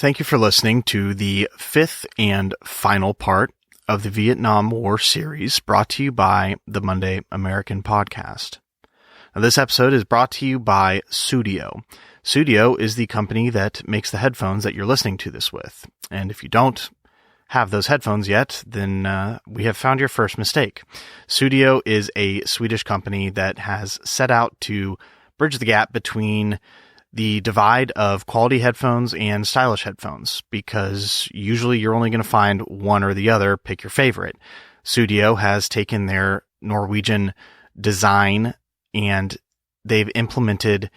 Thank you for listening to the fifth and final part of the Vietnam War series brought to you by the Monday American podcast. Now, this episode is brought to you by Sudio. Sudio is the company that makes the headphones that you're listening to this with. And if you don't have those headphones yet, then we have found your first mistake. Sudio is a Swedish company that has set out to bridge the gap between the divide of quality headphones and stylish headphones, because usually you're only going to find one or the other. Pick your favorite. Sudio has taken their Norwegian design and they've implemented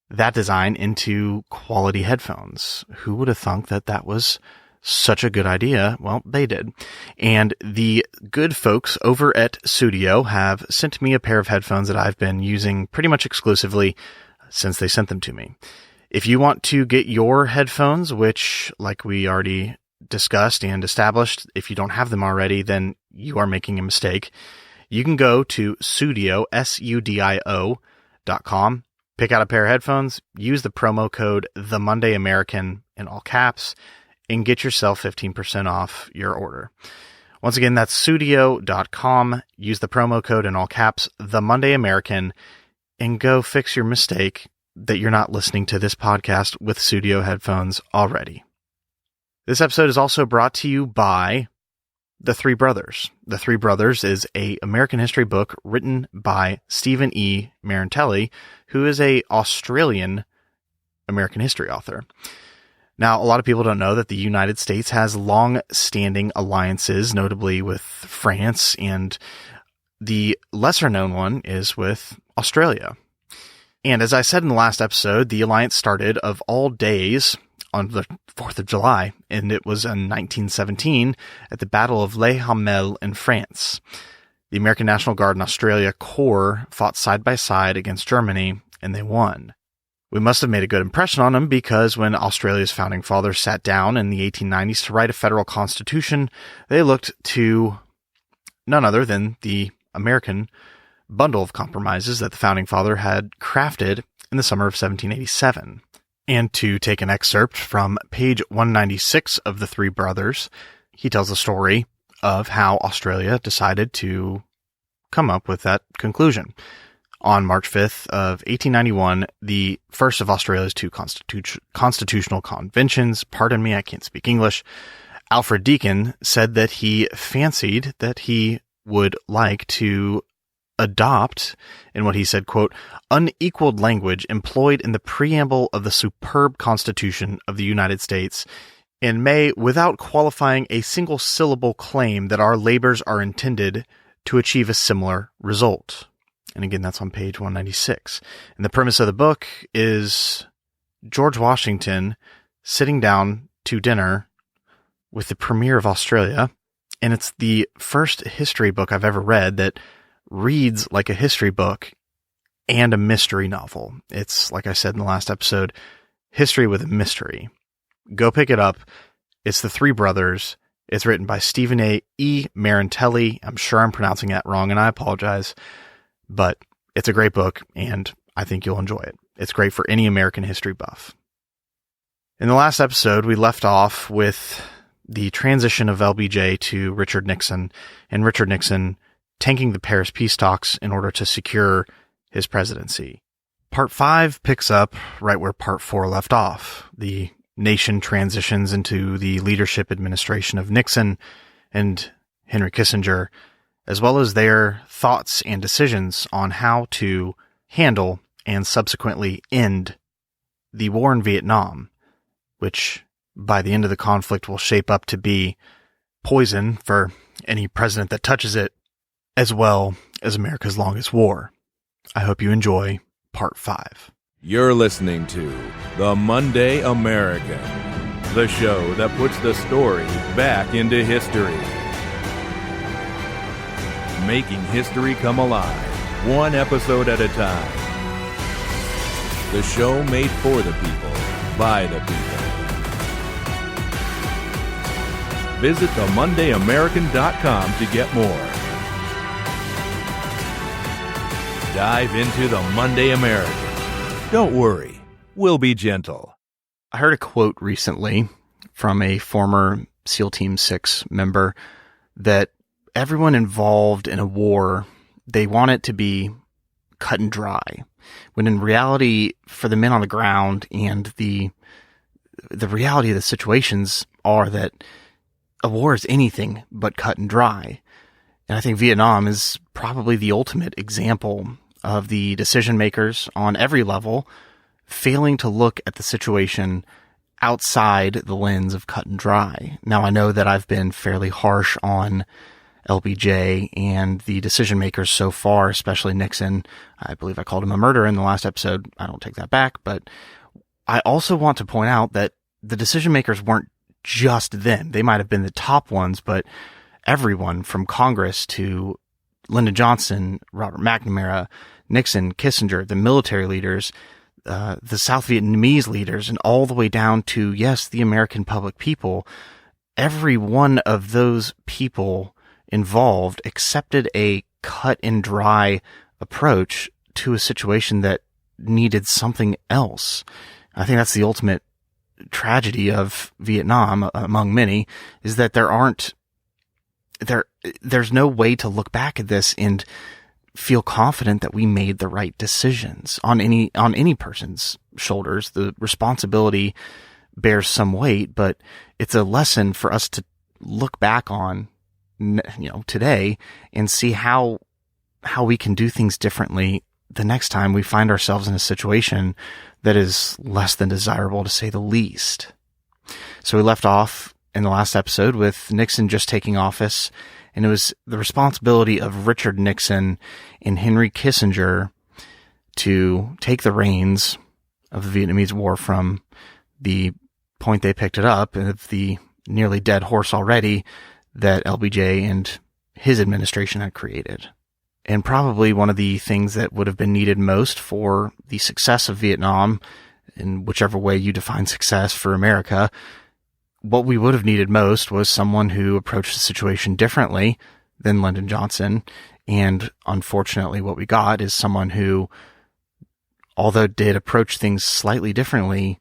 that design into quality headphones. Who would have thunk that that was such a good idea? Well, they did. And the good folks over at Sudio have sent me a pair of headphones that I've been using pretty much exclusively since they sent them to me. If you want to get your headphones, which, like we already discussed and established, if you don't have them already, then you are making a mistake. You can go to Sudio, SUDIO.com, pick out a pair of headphones, use the promo code TheMondayAmerican in all caps, and get yourself 15% off your order. Once again, that's Sudio.com. Use the promo code in all caps, TheMondayAmerican, and go fix your mistake that you're not listening to this podcast with Sudio headphones already. This episode is also brought to you by The Three Brothers. The Three Brothers is an American history book written by Stephen E. Marantelli, who is an Australian American history author. Now, a lot of people don't know that the United States has long-standing alliances, notably with France, and the lesser-known one is with Australia. And as I said in the last episode, the alliance started, of all days, on the 4th of July, and it was in 1917 at the Battle of Les Hamel in France. The American National Guard and Australia Corps fought side by side against Germany, and they won. We must have made a good impression on them, because when Australia's founding fathers sat down in the 1890s to write a federal constitution, they looked to none other than the American bundle of compromises that the founding father had crafted in the summer of 1787. And to take an excerpt from page 196 of The Three Brothers, he tells the story of how Australia decided to come up with that conclusion. On March 5th of 1891, the first of Australia's two constitutional conventions, pardon me, I can't speak English, Alfred Deakin said that he fancied that he would like to adopt, in what he said, quote, unequaled language employed in the preamble of the superb Constitution of the United States, and may, without qualifying a single syllable, claim that our labors are intended to achieve a similar result. And again, that's on page 196. And the premise of the book is George Washington sitting down to dinner with the Premier of Australia. And it's the first history book I've ever read that reads like a history book and a mystery novel. It's, like I said in the last episode, history with a mystery. Go pick it up. It's The Three Brothers. It's written by Stephen E. Marantelli. I'm sure I'm pronouncing that wrong, and I apologize. But it's a great book, and I think you'll enjoy it. It's great for any American history buff. In the last episode, we left off with the transition of LBJ to Richard Nixon, and Richard Nixon tanking the Paris peace talks in order to secure his presidency. Part 5 picks up right where Part 4 left off. The nation transitions into the leadership administration of Nixon and Henry Kissinger, as well as their thoughts and decisions on how to handle and subsequently end the war in Vietnam, which by the end of the conflict will shape up to be poison for any president that touches it, as well as America's longest war. I hope you enjoy Part 5. You're listening to The Monday American, the show that puts the story back into history. Making history come alive, one episode at a time. The show made for the people, by the people. Visit TheMondayAmerican.com to get more. Dive into The Monday American. Don't worry, we'll be gentle. I heard a quote recently from a former SEAL Team 6 member that everyone involved in a war, they want it to be cut and dry, when in reality, for the men on the ground and the reality of the situations are that a war is anything but cut and dry. And I think Vietnam is probably the ultimate example of the decision makers on every level failing to look at the situation outside the lens of cut and dry. Now, I know that I've been fairly harsh on LBJ and the decision makers so far, especially Nixon. I believe I called him a murderer in the last episode. I don't take that back, but I also want to point out that the decision makers weren't just them. They might have been the top ones, but everyone from Congress to Lyndon Johnson, Robert McNamara, Nixon, Kissinger, the military leaders, the South Vietnamese leaders, and all the way down to, yes, the American public people, every one of those people involved accepted a cut and dry approach to a situation that needed something else. I think that's the ultimate tragedy of Vietnam, among many, is that there's no way to look back at this and feel confident that we made the right decisions on any person's shoulders. The responsibility bears some weight, but it's a lesson for us to look back on, today and see how we can do things differently the next time we find ourselves in a situation that is less than desirable, to say the least. So we left off in the last episode with Nixon just taking office, and it was the responsibility of Richard Nixon and Henry Kissinger to take the reins of the Vietnamese War from the point they picked it up, of the nearly dead horse already that LBJ and his administration had created. And probably one of the things that would have been needed most for the success of Vietnam, in whichever way you define success for America, what we would have needed most was someone who approached the situation differently than Lyndon Johnson. And unfortunately, what we got is someone who, although did approach things slightly differently,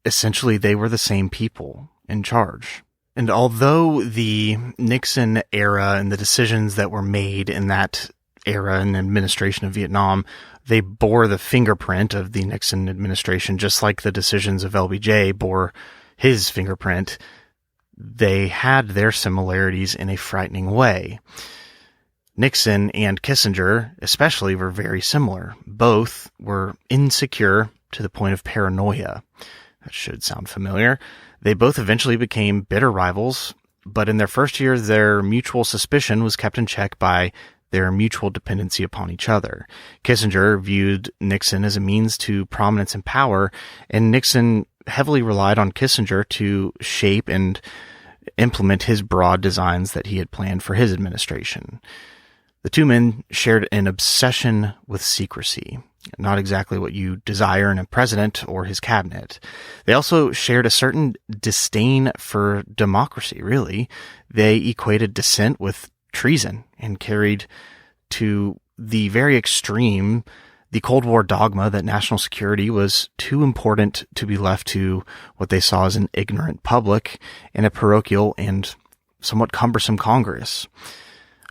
essentially they were the same people in charge. And although the Nixon era and the decisions that were made in that era and administration of Vietnam, they bore the fingerprint of the Nixon administration, just like the decisions of LBJ bore his fingerprint, they had their similarities in a frightening way. Nixon and Kissinger especially were very similar. Both were insecure to the point of paranoia. That should sound familiar. They both eventually became bitter rivals, but in their first year, their mutual suspicion was kept in check by their mutual dependency upon each other. Kissinger viewed Nixon as a means to prominence and power, and Nixon heavily relied on Kissinger to shape and implement his broad designs that he had planned for his administration. The two men shared an obsession with secrecy, not exactly what you desire in a president or his cabinet. They also shared a certain disdain for democracy, really. They equated dissent with treason and carried to the very extreme the Cold War dogma that national security was too important to be left to what they saw as an ignorant public and a parochial and somewhat cumbersome Congress.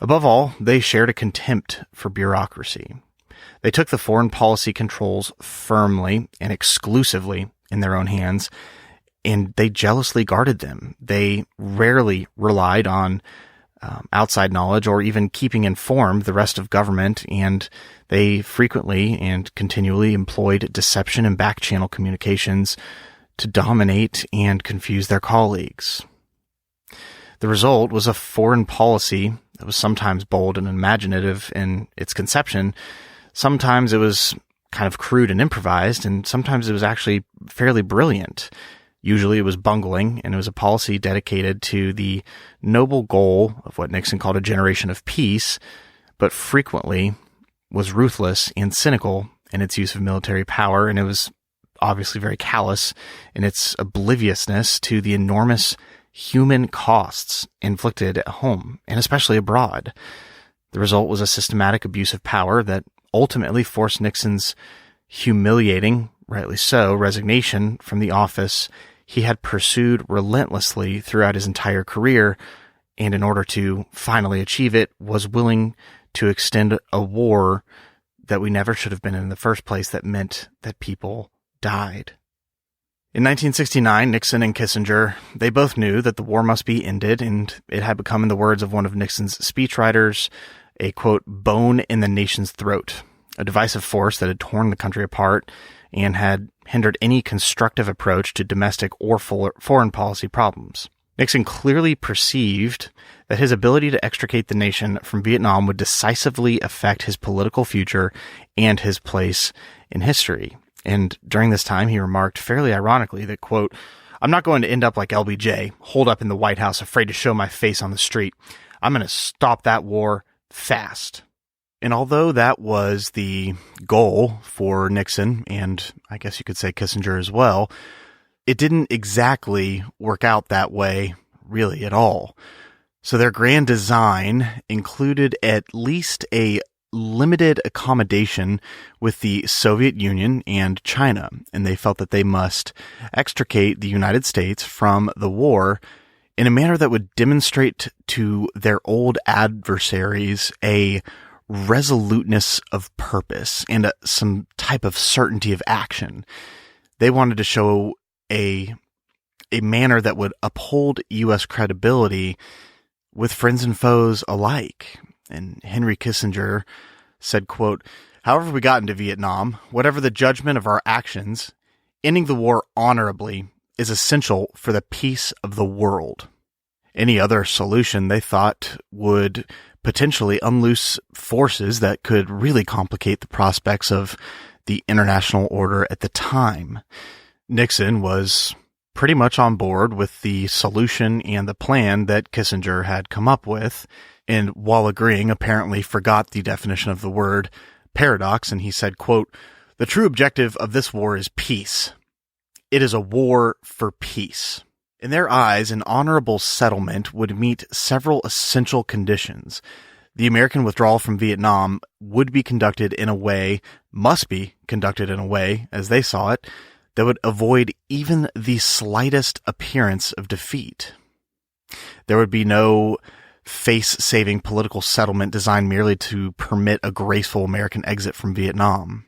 Above all, they shared a contempt for bureaucracy. They took the foreign policy controls firmly and exclusively in their own hands, and they jealously guarded them. They rarely relied on outside knowledge or even keeping informed the rest of government, and they frequently and continually employed deception and back-channel communications to dominate and confuse their colleagues. The result was a foreign policy that was sometimes bold and imaginative in its conception. Sometimes it was kind of crude and improvised, and sometimes it was actually fairly brilliant. Usually it was bungling, and it was a policy dedicated to the noble goal of what Nixon called a generation of peace, but frequently was ruthless and cynical in its use of military power, and it was obviously very callous in its obliviousness to the enormous human costs inflicted at home, and especially abroad. The result was a systematic abuse of power that ultimately forced Nixon's humiliating, rightly so, resignation from the office he had pursued relentlessly throughout his entire career, and in order to finally achieve it, was willing to extend a war that we never should have been in the first place, that meant that people died. In 1969, Nixon and Kissinger, they both knew that the war must be ended, and it had become, in the words of one of Nixon's speechwriters, a, quote, bone in the nation's throat, a divisive force that had torn the country apart and had hindered any constructive approach to domestic or foreign policy problems. Nixon clearly perceived that his ability to extricate the nation from Vietnam would decisively affect his political future and his place in history. And during this time, he remarked fairly ironically that, quote, "I'm not going to end up like LBJ, holed up in the White House, afraid to show my face on the street. I'm going to stop that war fast." And although that was the goal for Nixon, and I guess you could say Kissinger as well, it didn't exactly work out that way really at all. So their grand design included at least a limited accommodation with the Soviet Union and China, and they felt that they must extricate the United States from the war in a manner that would demonstrate to their old adversaries a resoluteness of purpose and some type of certainty of action. They wanted to show a manner that would uphold U.S. credibility with friends and foes alike. And Henry Kissinger said, quote, "However we got into Vietnam, whatever the judgment of our actions, ending the war honorably is essential for the peace of the world. Any other solution, they thought, would potentially unloose forces that could really complicate the prospects of the international order at the time." Nixon was pretty much on board with the solution and the plan that Kissinger had come up with, and while agreeing, apparently forgot the definition of the word paradox, and he said, quote, "The true objective of this war is peace. It is a war for peace." In their eyes, an honorable settlement would meet several essential conditions. The American withdrawal from Vietnam would be conducted in a way, must be conducted in a way, as they saw it, that would avoid even the slightest appearance of defeat. There would be no face-saving political settlement designed merely to permit a graceful American exit from Vietnam.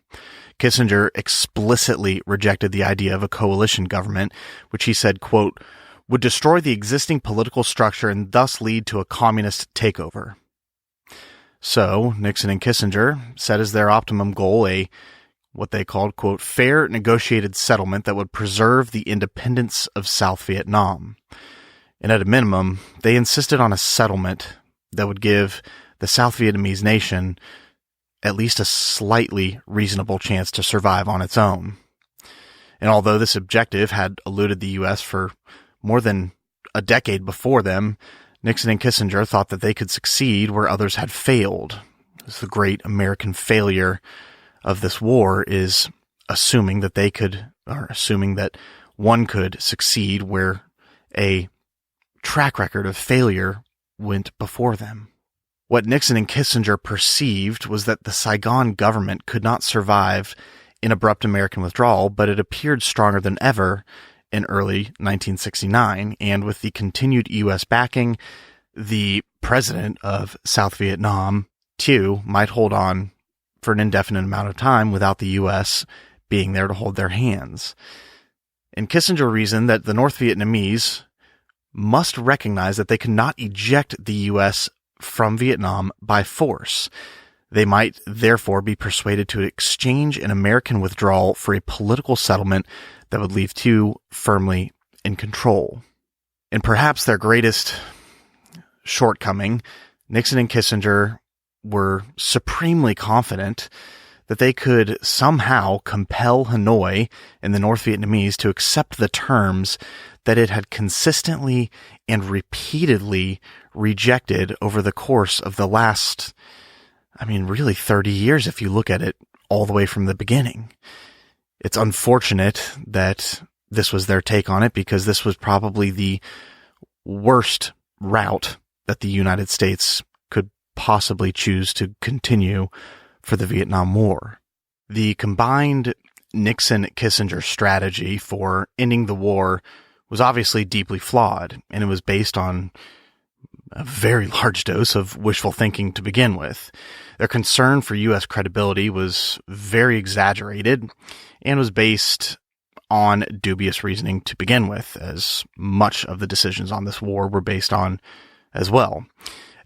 Kissinger explicitly rejected the idea of a coalition government, which he said, quote, "would destroy the existing political structure and thus lead to a communist takeover." So Nixon and Kissinger set as their optimum goal what they called, quote, "fair negotiated settlement that would preserve the independence of South Vietnam." And at a minimum, they insisted on a settlement that would give the South Vietnamese nation at least a slightly reasonable chance to survive on its own. And although this objective had eluded the U.S. for more than a decade before them, Nixon and Kissinger thought that they could succeed where others had failed. It's the great American failure of this war is assuming that one could succeed where a track record of failure went before them. What Nixon and Kissinger perceived was that the Saigon government could not survive an abrupt American withdrawal, but it appeared stronger than ever in early 1969, and with the continued U.S. backing, the president of South Vietnam, too, might hold on for an indefinite amount of time without the U.S. being there to hold their hands. And Kissinger reasoned that the North Vietnamese must recognize that they could not eject the U.S. from Vietnam by force. They might therefore be persuaded to exchange an American withdrawal for a political settlement that would leave two firmly in control. And perhaps their greatest shortcoming, Nixon and Kissinger were supremely confident that they could somehow compel Hanoi and the North Vietnamese to accept the terms that it had consistently and repeatedly rejected over the course of the last, really 30 years if you look at it all the way from the beginning. It's unfortunate that this was their take on it, because this was probably the worst route that the United States could possibly choose to continue for the Vietnam War. The combined Nixon-Kissinger strategy for ending the war was obviously deeply flawed, and it was based on a very large dose of wishful thinking to begin with. Their concern for U.S. credibility was very exaggerated and was based on dubious reasoning to begin with, as much of the decisions on this war were based on as well.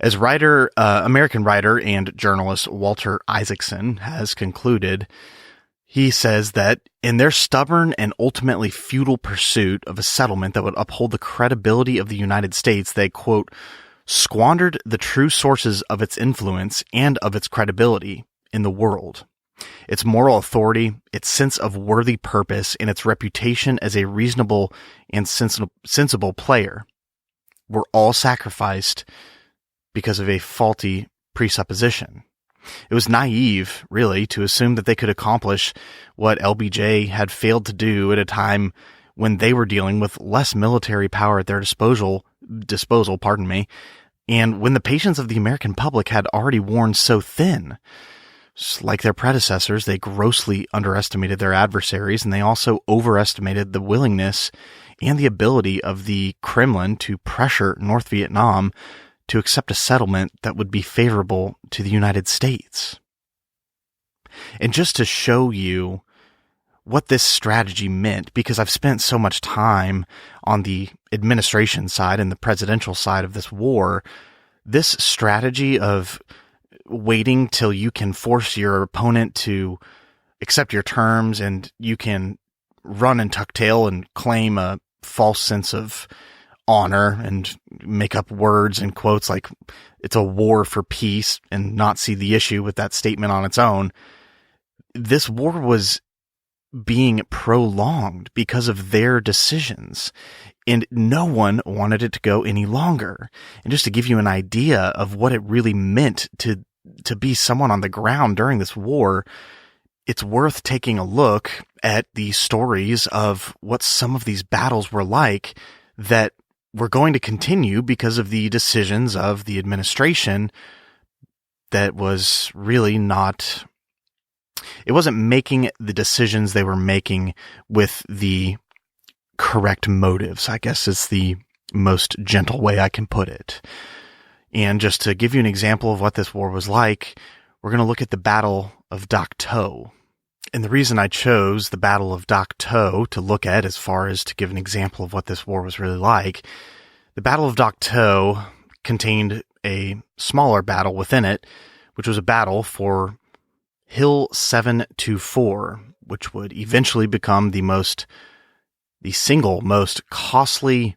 As American writer and journalist Walter Isaacson has concluded, he says that in their stubborn and ultimately futile pursuit of a settlement that would uphold the credibility of the United States, they, quote, squandered the true sources of its influence and of its credibility in the world. Its moral authority, its sense of worthy purpose, and its reputation as a reasonable and sensible player were all sacrificed because of a faulty presupposition. It was naive, really, to assume that they could accomplish what LBJ had failed to do at a time when they were dealing with less military power at their disposal, and when the patience of the American public had already worn so thin. Just like their predecessors, they grossly underestimated their adversaries, and they also overestimated the willingness and the ability of the Kremlin to pressure North Vietnam to accept a settlement that would be favorable to the United States. And just to show you what this strategy meant, because I've spent so much time on the administration side and the presidential side of this war, this strategy of waiting till you can force your opponent to accept your terms and you can run and tuck tail and claim a false sense of honor and make up words and quotes like it's a war for peace and not see the issue with that statement on its own. This war was being prolonged because of their decisions, and no one wanted it to go any longer. And just to give you an idea of what it really meant to be someone on the ground during this war, it's worth taking a look at the stories of what some of these battles were like that were going to continue because of the decisions of the administration that was really not, it wasn't making the decisions they were making with the correct motives, I guess is the most gentle way I can put it. And just to give you an example of what this war was like, we're going to look at the Battle of Dak To. And the reason I chose the Battle of Dak To to look at, as far as to give an example of what this war was really like, the Battle of Dak To contained a smaller battle within it, which was a battle for Hill 724, which would eventually become the single most costly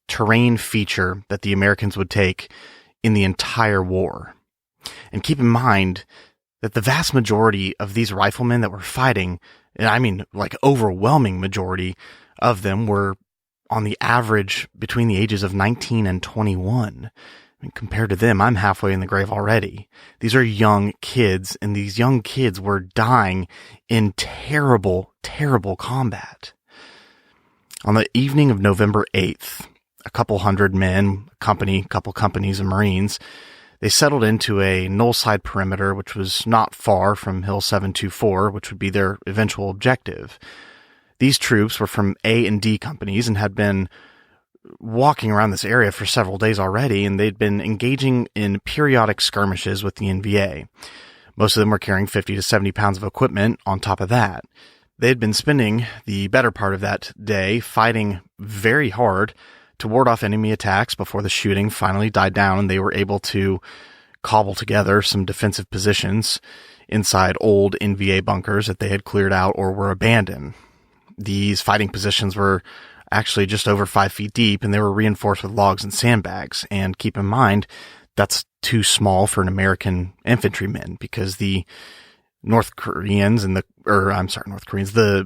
terrain feature that the Americans would take in the entire war. And keep in mind that the vast majority of these riflemen that were fighting, and I mean like overwhelming majority of them, were on the average between the ages of 19 and 21. I mean, compared to them, I'm halfway in the grave already. These are young kids, and these young kids were dying in terrible, terrible combat. On the evening of November 8th, a couple hundred men, couple companies of Marines, they settled into a null-side perimeter, which was not far from Hill 724, which would be their eventual objective. These troops were from A and D companies and had been walking around this area for several days already, and they'd been engaging in periodic skirmishes with the NVA. Most of them were carrying 50 to 70 pounds of equipment on top of that. They had been spending the better part of that day fighting very hard to ward off enemy attacks before the shooting finally died down and they were able to cobble together some defensive positions inside old NVA bunkers that they had cleared out or were abandoned. These fighting positions were actually just over 5 feet deep, and they were reinforced with logs and sandbags. And keep in mind, that's too small for an American infantryman, because the the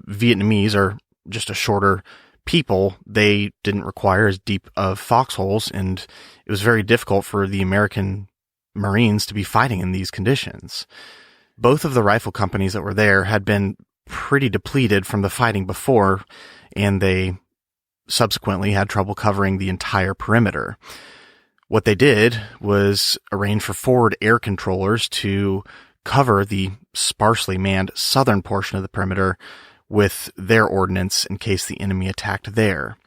Vietnamese are just a shorter people. They didn't require as deep of foxholes, and it was very difficult for the American Marines to be fighting in these conditions. Both of the rifle companies that were there had been pretty depleted from the fighting before, and they subsequently had trouble covering the entire perimeter. What they did was arrange for forward air controllers to cover the sparsely manned southern portion of the perimeter with their ordnance in case the enemy attacked there.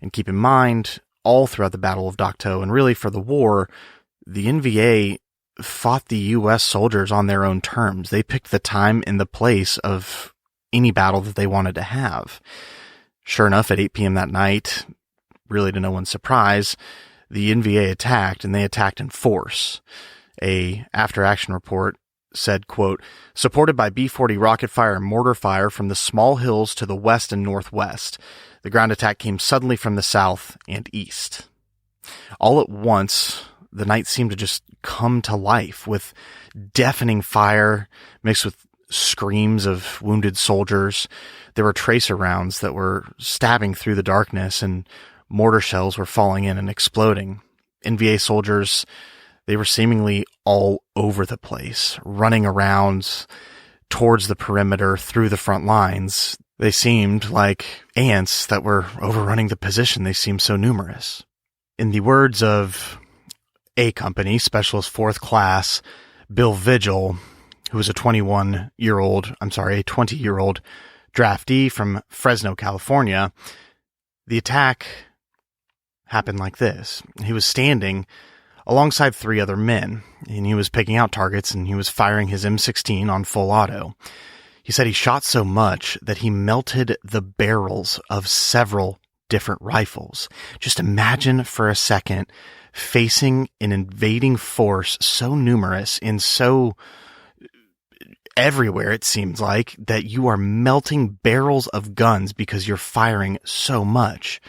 And keep in mind, all throughout the Battle of Dak To, and really for the war, the NVA fought the U.S. soldiers on their own terms. They picked the time and the place of any battle that they wanted to have. Sure enough, at 8 p.m. that night, really to no one's surprise, the NVA attacked, and they attacked in force. A after-action report said, quote, supported by B-40 rocket fire and mortar fire from the small hills to the west and northwest, the ground attack came suddenly from the south and east. All at once, the night seemed to just come to life with deafening fire mixed with screams of wounded soldiers. There were tracer rounds that were stabbing through the darkness, and mortar shells were falling in and exploding. NVA soldiers, they were seemingly all over the place, running around towards the perimeter through the front lines. They seemed like ants that were overrunning the position. They seemed so numerous. In the words of A Company, Specialist 4th Class, Bill Vigil, who was a 20-year-old draftee from Fresno, California, the attack happened like this. He was standing alongside 3 other men, and he was picking out targets, and he was firing his M16 on full auto. He said he shot so much that he melted the barrels of several different rifles. Just imagine for a second facing an invading force so numerous and so everywhere, it seems like, that you are melting barrels of guns because you're firing so much.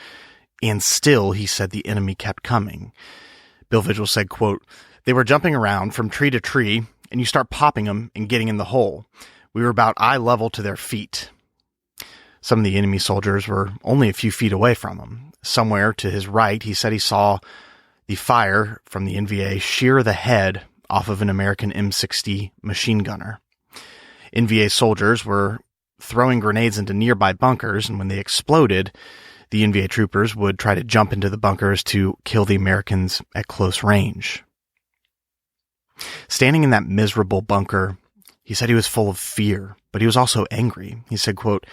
And still, he said, the enemy kept coming. Bill Vigil said, quote, they were jumping around from tree to tree, and you start popping them and getting in the hole. We were about eye level to their feet. Some of the enemy soldiers were only a few feet away from him. Somewhere to his right, he said he saw the fire from the NVA shear the head off of an American M60 machine gunner. NVA soldiers were throwing grenades into nearby bunkers, and when they exploded, the NVA troopers would try to jump into the bunkers to kill the Americans at close range. Standing in that miserable bunker, he said he was full of fear, but he was also angry. He said, quote,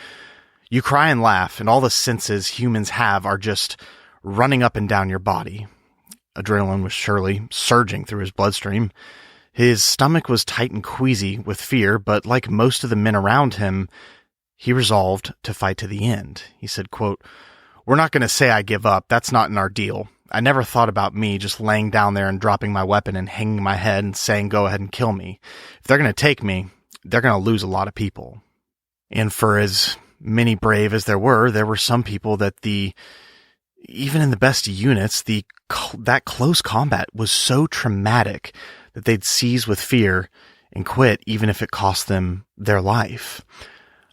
you cry and laugh, and all the senses humans have are just running up and down your body. Adrenaline was surely surging through his bloodstream. His stomach was tight and queasy with fear, but like most of the men around him, he resolved to fight to the end. He said, quote, we're not going to say I give up. That's not in our deal. I never thought about me just laying down there and dropping my weapon and hanging my head and saying, go ahead and kill me. If they're going to take me, they're going to lose a lot of people. And for as many brave as there were some people that even in the best units, that close combat was so traumatic that they'd seize with fear and quit, even if it cost them their life.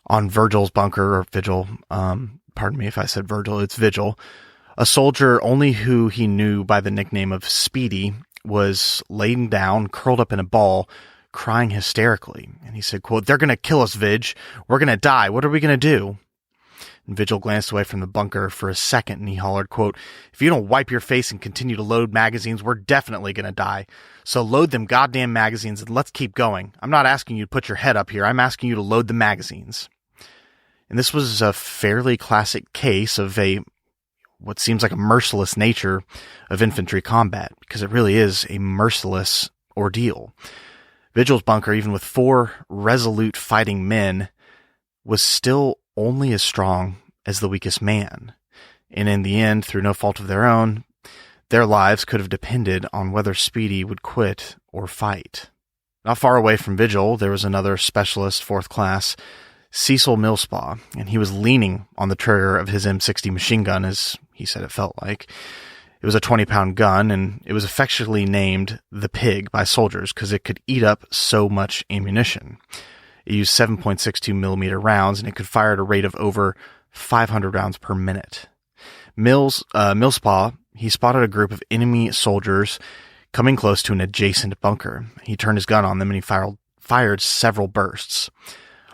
On Virgil's bunker, or Vigil, pardon me if I said Virgil, it's Vigil, a soldier only who he knew by the nickname of Speedy was laying down, curled up in a ball, crying hysterically. And he said, quote, they're going to kill us, Vig. We're going to die. What are we going to do? And Vigil glanced away from the bunker for a second, and he hollered, quote, if you don't wipe your face and continue to load magazines, we're definitely going to die. So load them goddamn magazines and let's keep going. I'm not asking you to put your head up here. I'm asking you to load the magazines. And this was a fairly classic case of what seems like a merciless nature of infantry combat, because it really is a merciless ordeal. Vigil's bunker, even with 4 resolute fighting men, was still only as strong as the weakest man. And in the end, through no fault of their own, their lives could have depended on whether Speedy would quit or fight. Not far away from Vigil, there was another Specialist 4th Class, Cecil Millspaugh, and he was leaning on the trigger of his M60 machine gun, as he said it felt like. It was a 20-pound gun, and it was affectionately named the Pig by soldiers because it could eat up so much ammunition. It used 7.62 millimeter rounds, and it could fire at a rate of over 500 rounds per minute. Millspaugh, he spotted a group of enemy soldiers coming close to an adjacent bunker. He turned his gun on them, and he fired several bursts.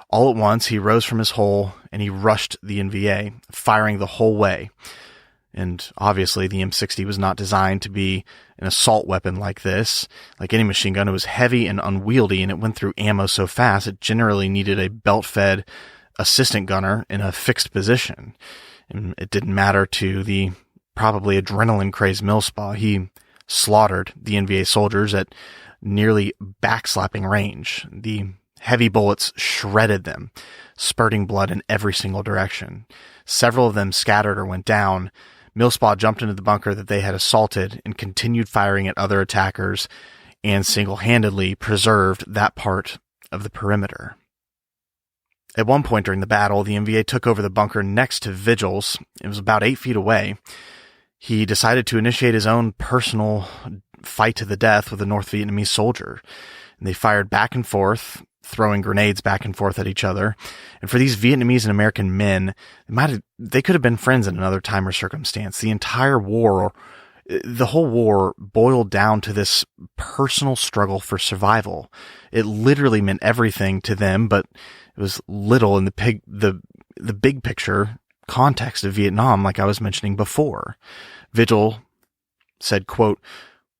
All at once, he rose from his hole, and he rushed the NVA, firing the whole way. And obviously, the M60 was not designed to be an assault weapon like this. Like any machine gun, it was heavy and unwieldy, and it went through ammo so fast, it generally needed a belt-fed assistant gunner in a fixed position. And it didn't matter to the probably adrenaline-crazed Millspaugh. He slaughtered the NVA soldiers at nearly backslapping range. The heavy bullets shredded them, spurting blood in every single direction. Several of them scattered or went down. Millspaugh jumped into the bunker that they had assaulted and continued firing at other attackers and single-handedly preserved that part of the perimeter. At one point during the battle, the NVA took over the bunker next to Vigil's. It was about 8 feet away. He decided to initiate his own personal fight to the death with a North Vietnamese soldier. And they fired back and forth, throwing grenades back and forth at each other. And for these Vietnamese and American men, they could have been friends in another time or circumstance. The entire war, the whole war, boiled down to this personal struggle for survival. It literally meant everything to them, but it was little in the big picture context of Vietnam, like I was mentioning before. Vigil said, quote,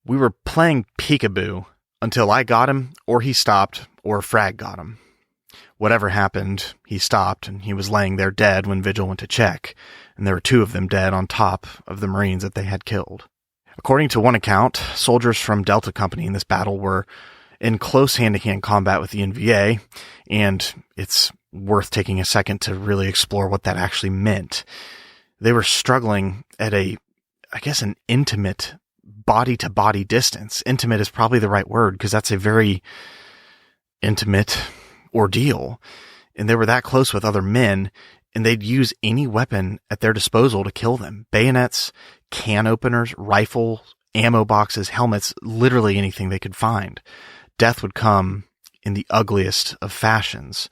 "We were playing peekaboo until I got him, or he stopped, or a frag got him. Whatever happened, he stopped, and he was laying there dead when Vigil went to check, and there were 2 of them dead on top of the Marines that they had killed." According to one account, soldiers from Delta Company in this battle were in close hand-to-hand combat with the NVA, and it's worth taking a second to really explore what that actually meant. They were struggling at an intimate body-to-body distance. Intimate is probably the right word, because that's a very intimate ordeal. And they were that close with other men, and they'd use any weapon at their disposal to kill them. Bayonets, can openers, rifles, ammo boxes, helmets, literally anything they could find. Death would come in the ugliest of fashions.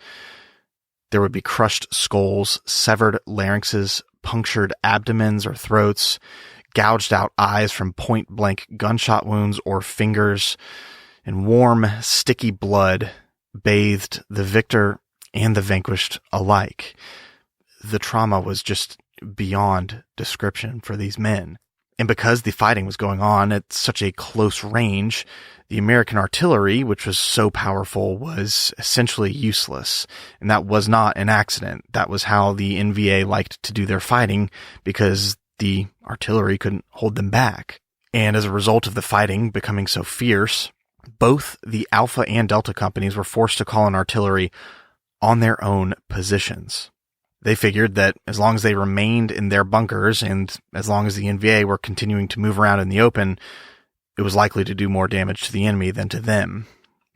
There would be crushed skulls, severed larynxes, punctured abdomens or throats, gouged out eyes from point-blank gunshot wounds or fingers, and warm, sticky blood bathed the victor and the vanquished alike. The trauma was just beyond description for these men. And because the fighting was going on at such a close range, the American artillery, which was so powerful, was essentially useless. And that was not an accident. That was how the NVA liked to do their fighting, because the artillery couldn't hold them back. And as a result of the fighting becoming so fierce, both the Alpha and Delta companies were forced to call in artillery on their own positions. They figured that as long as they remained in their bunkers and as long as the NVA were continuing to move around in the open, it was likely to do more damage to the enemy than to them.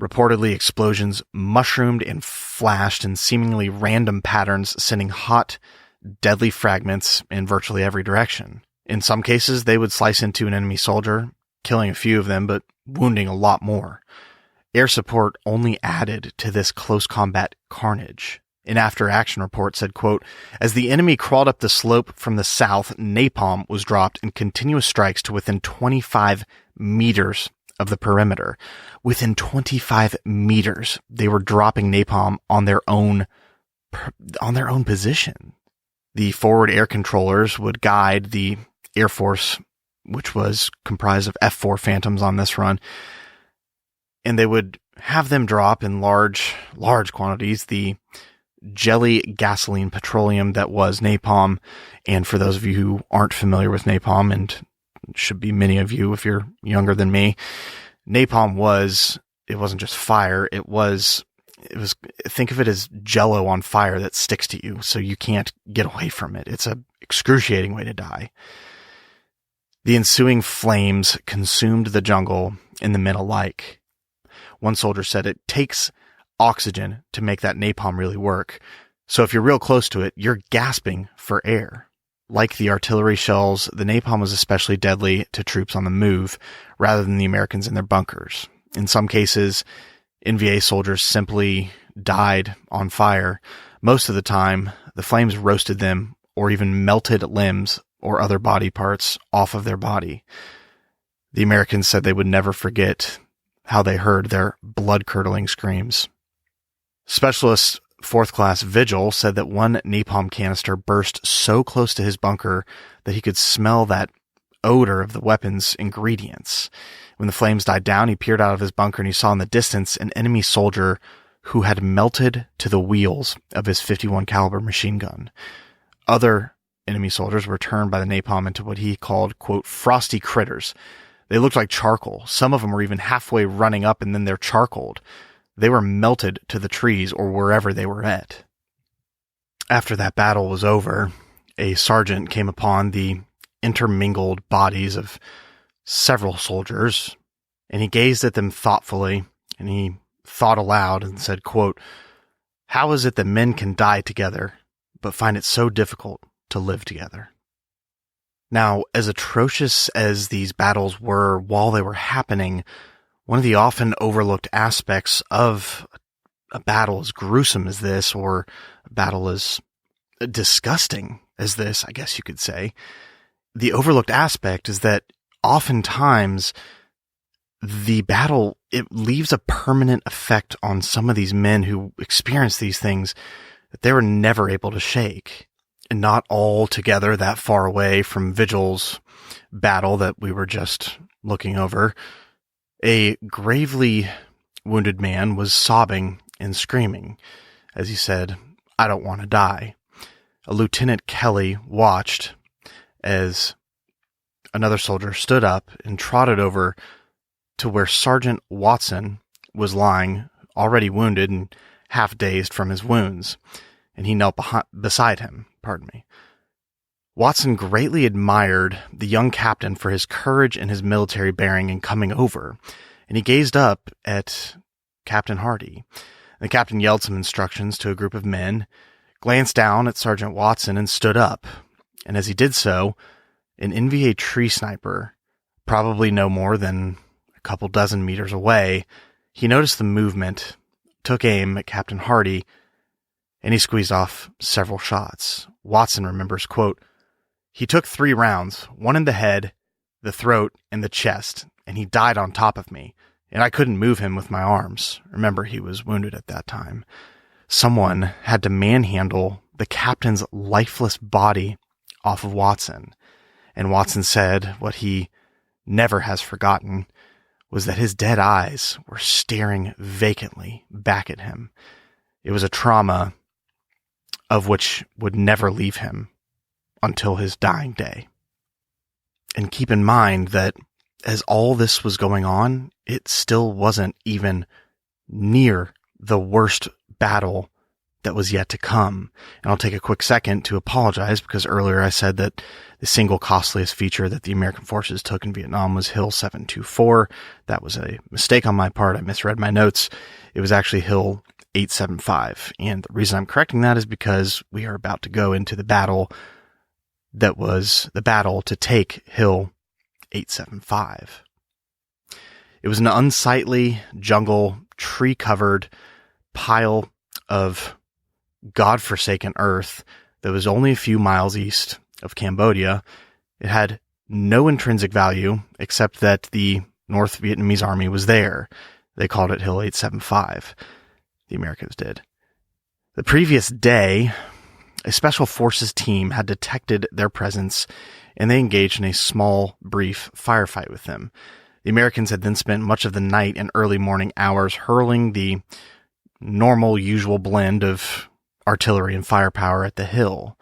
Reportedly, explosions mushroomed and flashed in seemingly random patterns, sending hot, deadly fragments in virtually every direction. In some cases, they would slice into an enemy soldier, killing a few of them, but wounding a lot more. Air support only added to this close combat carnage. An after-action report said, quote, "As the enemy crawled up the slope from the south, napalm was dropped in continuous strikes to within 25 meters of the perimeter. Within 25 meters, they were dropping napalm on their own position. The forward air controllers would guide the Air Force, which was comprised of F-4 Phantoms on this run, and they would have them drop in large quantities the jelly gasoline petroleum that was napalm. And for those of you who aren't familiar with napalm, and should be many of you if you're younger than me, napalm wasn't just fire. It was, think of it as jello on fire that sticks to you, so you can't get away from it. It's a excruciating way to die. The ensuing flames consumed the jungle and the men alike. One soldier said it takes oxygen to make that napalm really work. So if you're real close to it, you're gasping for air. Like the artillery shells, the napalm was especially deadly to troops on the move rather than the Americans in their bunkers. In some cases, NVA soldiers simply died on fire. Most of the time, the flames roasted them or even melted limbs or other body parts off of their body. The Americans said they would never forget how they heard their blood-curdling screams. Specialist 4th Class Vigil said that one napalm canister burst so close to his bunker that he could smell that odor of the weapon's ingredients. When the flames died down, he peered out of his bunker and he saw in the distance an enemy soldier who had melted to the wheels of his .51 caliber machine gun. Other enemy soldiers were turned by the napalm into what he called, quote, frosty critters. They looked like charcoal. Some of them were even halfway running up and then they're charcoaled. They were melted to the trees or wherever they were at. After that battle was over, a sergeant came upon the intermingled bodies of several soldiers, and he gazed at them thoughtfully, and he thought aloud and said, quote, "How is it that men can die together, but find it so difficult to live together?" Now, as atrocious as these battles were while they were happening, one of the often overlooked aspects of a battle as gruesome as this, or a battle as disgusting as this, I guess you could say, the overlooked aspect is that oftentimes the battle, it leaves a permanent effect on some of these men who experience these things that they were never able to shake. And not all together that far away from Vigil's battle that we were just looking over, a gravely wounded man was sobbing and screaming as he said, "I don't want to die." A Lieutenant Calley watched as another soldier stood up and trotted over to where Sergeant Watson was lying, already wounded and half dazed from his wounds, and he knelt beside him. Watson greatly admired the young captain for his courage and his military bearing in coming over, and he gazed up at Captain Hardy. The captain yelled some instructions to a group of men, glanced down at Sergeant Watson, and stood up. And as he did so, an NVA tree sniper, probably no more than a couple dozen meters away, he noticed the movement, took aim at Captain Hardy, and he squeezed off several shots. Watson remembers, quote, "He took 3 rounds, one in the head, the throat, and the chest, and he died on top of me, and I couldn't move him with my arms." Remember, he was wounded at that time. Someone had to manhandle the captain's lifeless body off of Watson, and Watson said what he never has forgotten was that his dead eyes were staring vacantly back at him. It was a trauma of which would never leave him until his dying day. And keep in mind that as all this was going on, it still wasn't even near the worst battle that was yet to come. And I'll take a quick second to apologize because earlier I said that the single costliest feature that the American forces took in Vietnam was Hill 724. That was a mistake on my part. I misread my notes. It was actually Hill 875. And the reason I'm correcting that is because we are about to go into the battle that was the battle to take Hill 875. It was an unsightly jungle, tree-covered pile of godforsaken earth that was only a few miles east of Cambodia. It had no intrinsic value except that the North Vietnamese army was there. They called it Hill 875. The Americans did. The previous day, a special forces team had detected their presence, and they engaged in a small, brief firefight with them. The Americans had then spent much of the night and early morning hours hurling the normal, usual blend of artillery and firepower at the hill.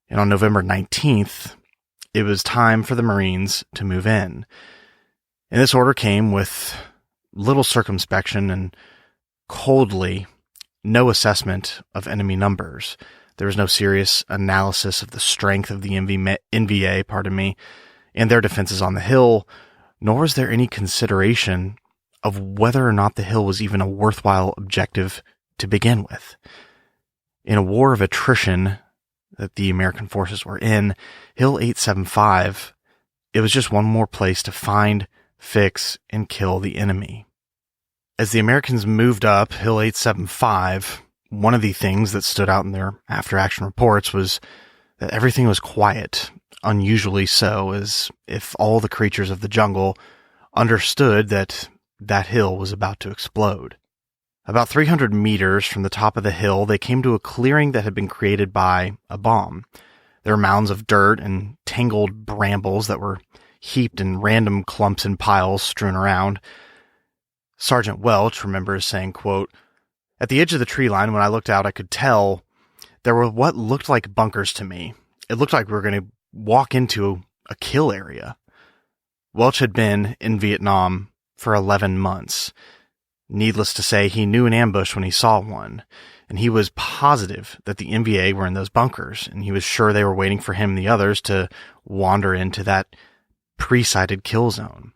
And on November 19th, it was time for the Marines to move in. And this order came with little circumspection and coldly no assessment of enemy numbers. There was no serious analysis of the strength of the NVA, and their defenses on the hill, nor was there any consideration of whether or not the hill was even a worthwhile objective to begin with. In a war of attrition that the American forces were in, Hill 875, it was just one more place to find, fix, and kill the enemy. As the Americans moved up Hill 875, one of the things that stood out in their after-action reports was that everything was quiet, unusually so, as if all the creatures of the jungle understood that that hill was about to explode. About 300 meters from the top of the hill, they came to a clearing that had been created by a bomb. There were mounds of dirt and tangled brambles that were heaped in random clumps and piles strewn around. Sergeant Welch remembers saying, quote, "At the edge of the tree line, when I looked out, I could tell there were what looked like bunkers to me. it looked like we were going to walk into a kill area. Welch had been in Vietnam for 11 months. Needless to say, he knew an ambush when he saw one, and he was positive that the NVA were in those bunkers, and he was sure they were waiting for him and the others to wander into that pre-sighted kill zone.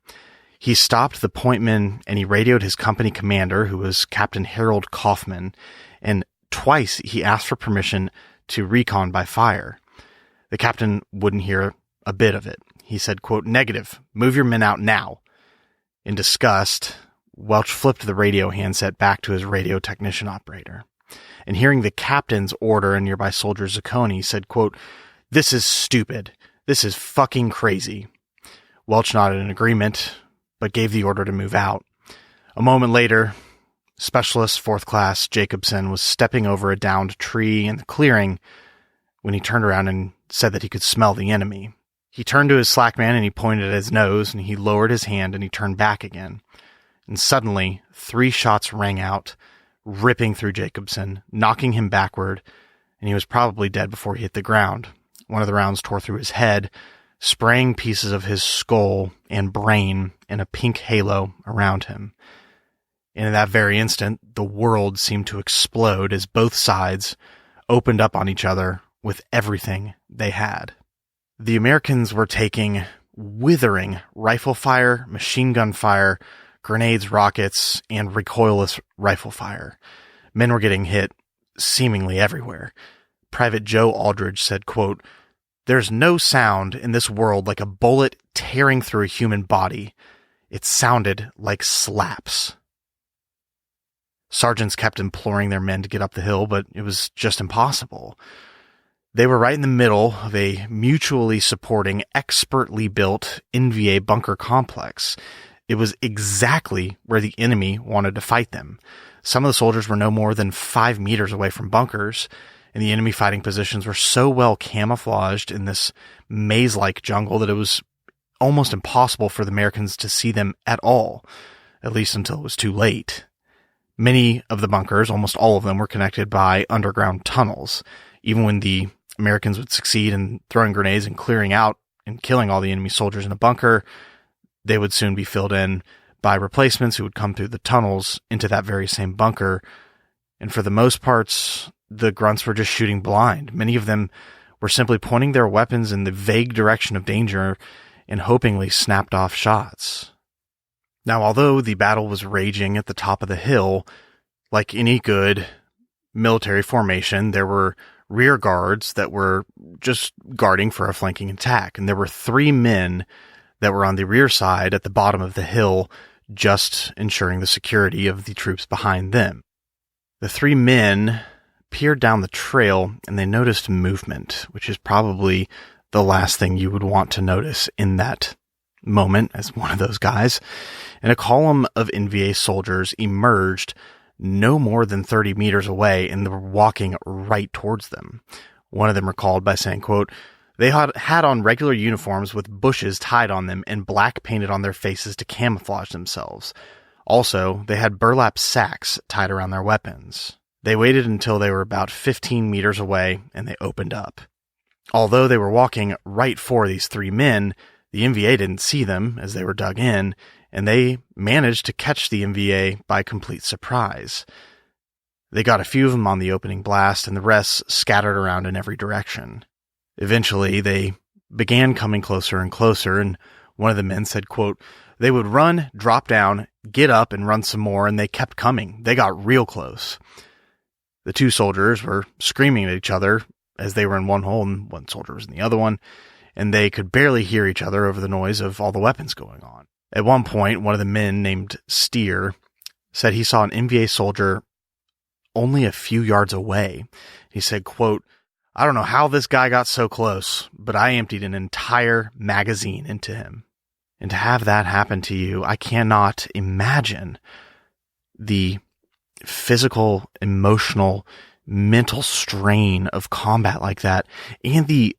He stopped the pointman and he radioed his company commander, who was Captain Harold Kaufman, and twice he asked for permission to recon by fire. The captain wouldn't hear a bit of it. He said, quote, "Negative. Move your men out now." In disgust, Welch flipped the radio handset back to his radio technician operator. And hearing the captain's order, a nearby soldier, Zacconi, said, quote, "This is stupid. This is fucking crazy." Welch nodded in agreement, but gave the order to move out. A moment later, Specialist 4th Class Jacobson was stepping over a downed tree in the clearing when he turned around and said that he could smell the enemy. He turned to his slack man and he pointed at his nose, and he lowered his hand and he turned back again. And suddenly, 3 shots rang out, ripping through Jacobson, knocking him backward, and he was probably dead before he hit the ground. One of the rounds tore through his head, spraying pieces of his skull and brain in a pink halo around him. And in that very instant, the world seemed to explode as both sides opened up on each other with everything they had. The Americans were taking withering rifle fire, machine gun fire, grenades, rockets, and recoilless rifle fire. Men were getting hit seemingly everywhere. Private Joe Aldridge said, quote, "There's no sound in this world like a bullet tearing through a human body. It sounded like slaps." Sergeants kept imploring their men to get up the hill, but it was just impossible. They were right in the middle of a mutually supporting, expertly built NVA bunker complex. It was exactly where the enemy wanted to fight them. Some of the soldiers were no more than 5 meters away from bunkers, and the enemy fighting positions were so well camouflaged in this maze-like jungle that it was almost impossible for the Americans to see them at all, at least until it was too late. Many of the bunkers, almost all of them, were connected by underground tunnels. Even when the Americans would succeed in throwing grenades and clearing out and killing all the enemy soldiers in a bunker, they would soon be filled in by replacements who would come through the tunnels into that very same bunker. And for the most parts, the grunts were just shooting blind. Many of them were simply pointing their weapons in the vague direction of danger and hopingly snapped off shots. Now, although the battle was raging at the top of the hill, like any good military formation, there were rear guards that were just guarding for a flanking attack. And there were 3 men that were on the rear side at the bottom of the hill, just ensuring the security of the troops behind them. The 3 men peered down the trail and they noticed movement, which is probably the last thing you would want to notice in that moment as one of those guys. And a column of NVA soldiers emerged no more than 30 meters away and they were walking right towards them. One of them recalled by saying, quote, "They had on regular uniforms with bushes tied on them and black painted on their faces to camouflage themselves. Also, they had burlap sacks tied around their weapons. They waited until they were about 15 meters away and they opened up. Although they were walking right for these 3 men, the NVA didn't see them as they were dug in, and they managed to catch the NVA by complete surprise. They got a few of them on the opening blast, and the rest scattered around in every direction. Eventually, they began coming closer and closer, and one of the men said, quote, "They would run, drop down, get up, and run some more, and they kept coming. They got real close." The 2 soldiers were screaming at each other as they were in one hole, and one soldier was in the other one, and they could barely hear each other over the noise of all the weapons going on. At one point, one of the men named Steer said he saw an NVA soldier only a few yards away. He said, quote, "I don't know how this guy got so close, but I emptied an entire magazine into him." And to have that happen to you, I cannot imagine the physical, emotional, mental strain of combat like that, and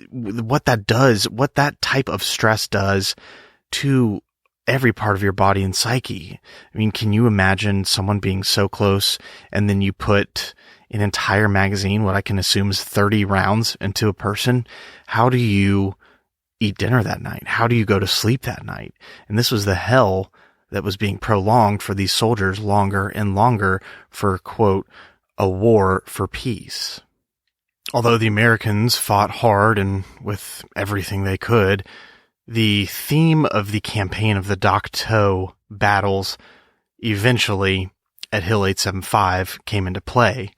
what that type of stress does to every part of your body and psyche. I mean, can you imagine someone being so close and then you put an entire magazine, what I can assume is 30 rounds into a person. How do you eat dinner that night? How do you go to sleep that night? And this was the hell that was being prolonged for these soldiers longer and longer for, quote, a war for peace. Although the Americans fought hard and with everything they could, the theme of the campaign of the Dak To battles eventually at Hill 875 came into play.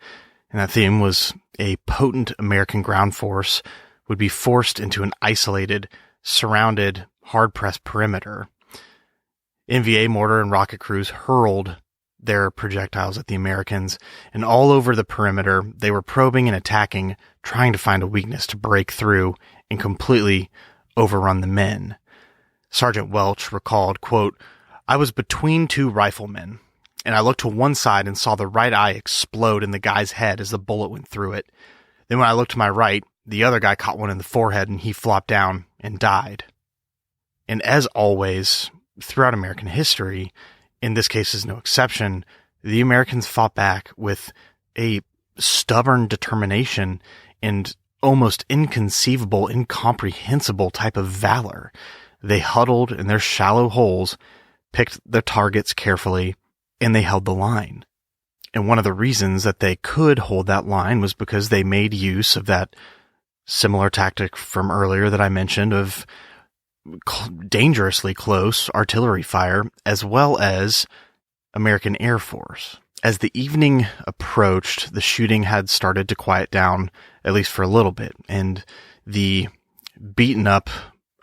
And that theme was a potent American ground force would be forced into an isolated, surrounded, hard-pressed perimeter. NVA mortar and rocket crews hurled their projectiles at the Americans, and all over the perimeter, they were probing and attacking, trying to find a weakness to break through and completely overrun the men. Sergeant Welch recalled, quote, "I was between two riflemen, and I looked to one side and saw the right eye explode in the guy's head as the bullet went through it. Then when I looked to my right, the other guy caught one in the forehead and he flopped down and died." And as always, throughout American history, in this case is no exception, the Americans fought back with a stubborn determination and almost inconceivable, incomprehensible type of valor. They huddled in their shallow holes, picked their targets carefully, and they held the line. And one of the reasons that they could hold that line was because they made use of that similar tactic from earlier that I mentioned of dangerously close artillery fire, as well as American Air Force. As the evening approached, the shooting had started to quiet down, at least for a little bit, and the beaten up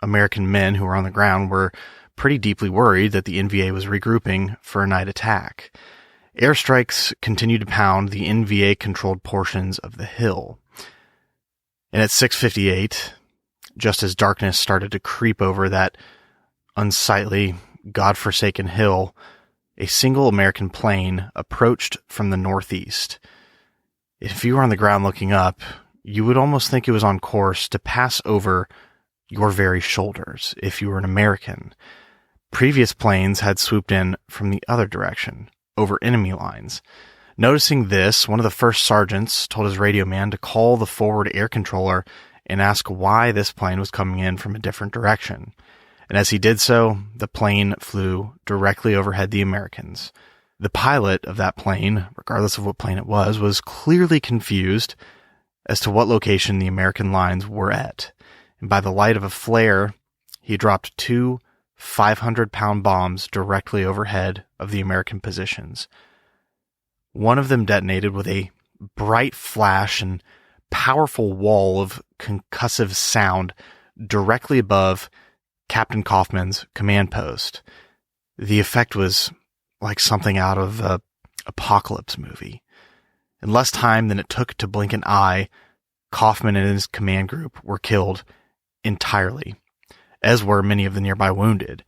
American men who were on the ground were pretty deeply worried that the NVA was regrouping for a night attack. Airstrikes continued to pound the NVA-controlled portions of the hill. And at 6:58, just as darkness started to creep over that unsightly, godforsaken hill, a single American plane approached from the northeast. If you were on the ground looking up, you would almost think it was on course to pass over your very shoulders if you were an American. Previous planes had swooped in from the other direction, over enemy lines. Noticing this, one of the first sergeants told his radio man to call the forward air controller and ask why this plane was coming in from a different direction. And as he did so, the plane flew directly overhead the Americans. The pilot of that plane, regardless of what plane it was clearly confused as to what location the American lines were at. And by the light of a flare, he dropped two 500-pound bombs directly overhead of the American positions. One of them detonated with a bright flash and powerful wall of concussive sound directly above Captain Kaufman's command post. The effect was like something out of an apocalypse movie. In less time than it took to blink an eye, Kaufman and his command group were killed entirely, as were many of the nearby wounded.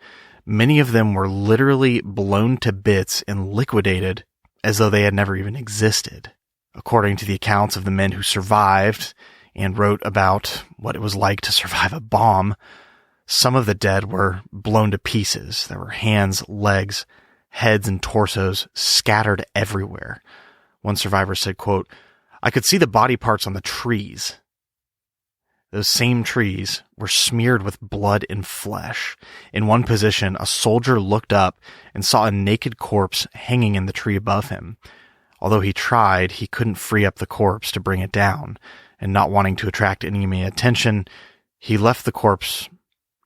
Many of them were literally blown to bits and liquidated as though they had never even existed. According to the accounts of the men who survived and wrote about what it was like to survive a bomb, some of the dead were blown to pieces. There were hands, legs, heads, and torsos scattered everywhere. One survivor said, quote, "I could see the body parts on the trees. Those same trees were smeared with blood and flesh. In one position, a soldier looked up and saw a naked corpse hanging in the tree above him. Although he tried, he couldn't free up the corpse to bring it down, and not wanting to attract enemy attention, he left the corpse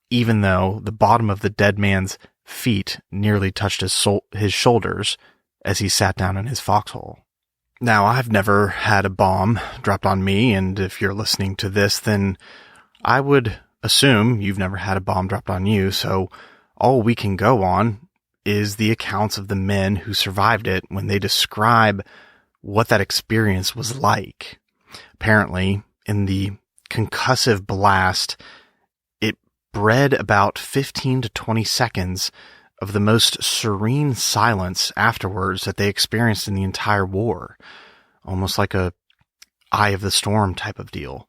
even though the bottom of the dead man's feet nearly touched his shoulders as he sat down in his foxhole." Now, I've never had a bomb dropped on me, and if you're listening to this, then I would assume you've never had a bomb dropped on you, so all we can go on is the accounts of the men who survived it when they describe what that experience was like. Apparently, in the concussive blast, it bred about 15 to 20 seconds of the most serene silence afterwards that they experienced in the entire war. Almost like a eye of the storm type of deal.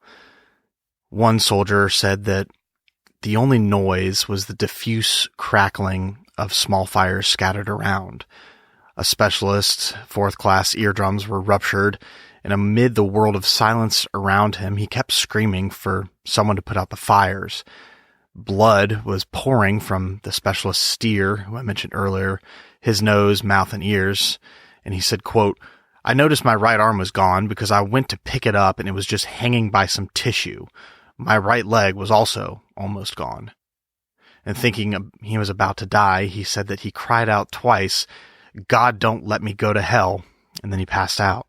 One soldier said that the only noise was the diffuse crackling of small fires scattered around. A specialist's fourth-class eardrums were ruptured, and amid the world of silence around him, he kept screaming for someone to put out the fires. Blood was pouring from the specialist Steer, who I mentioned earlier, his nose, mouth, and ears, and he said, quote, "I noticed my right arm was gone because I went to pick it up and it was just hanging by some tissue. My right leg was also almost gone." And thinking he was about to die, he said that he cried out twice, "God, don't let me go to hell," and then he passed out.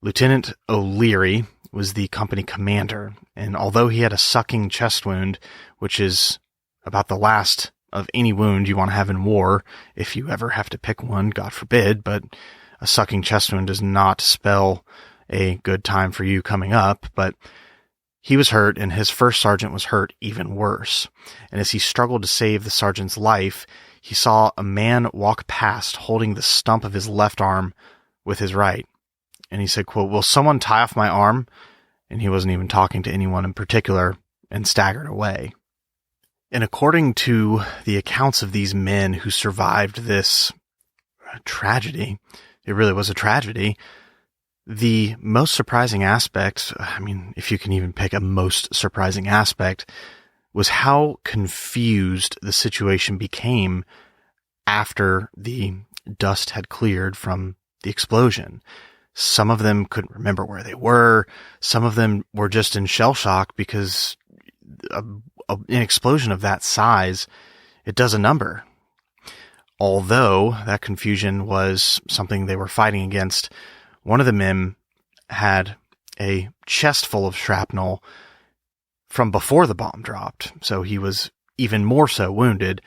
Lieutenant O'Leary was the company commander, and although he had a sucking chest wound, which is about the last of any wound you want to have in war, if you ever have to pick one, God forbid, but a sucking chest wound does not spell a good time for you coming up, but he was hurt, and his first sergeant was hurt even worse. And as he struggled to save the sergeant's life, he saw a man walk past holding the stump of his left arm with his right. And he said, quote, "Will someone tie off my arm?" And he wasn't even talking to anyone in particular, and staggered away. And according to the accounts of these men who survived this tragedy, it really was a tragedy, the most surprising aspect, I mean, if you can even pick a most surprising aspect, was how confused the situation became after the dust had cleared from the explosion. Some of them couldn't remember where they were. Some of them were just in shell shock because an explosion of that size, it does a number. Although that confusion was something they were fighting against, one of the men had a chest full of shrapnel from before the bomb dropped, so he was even more so wounded,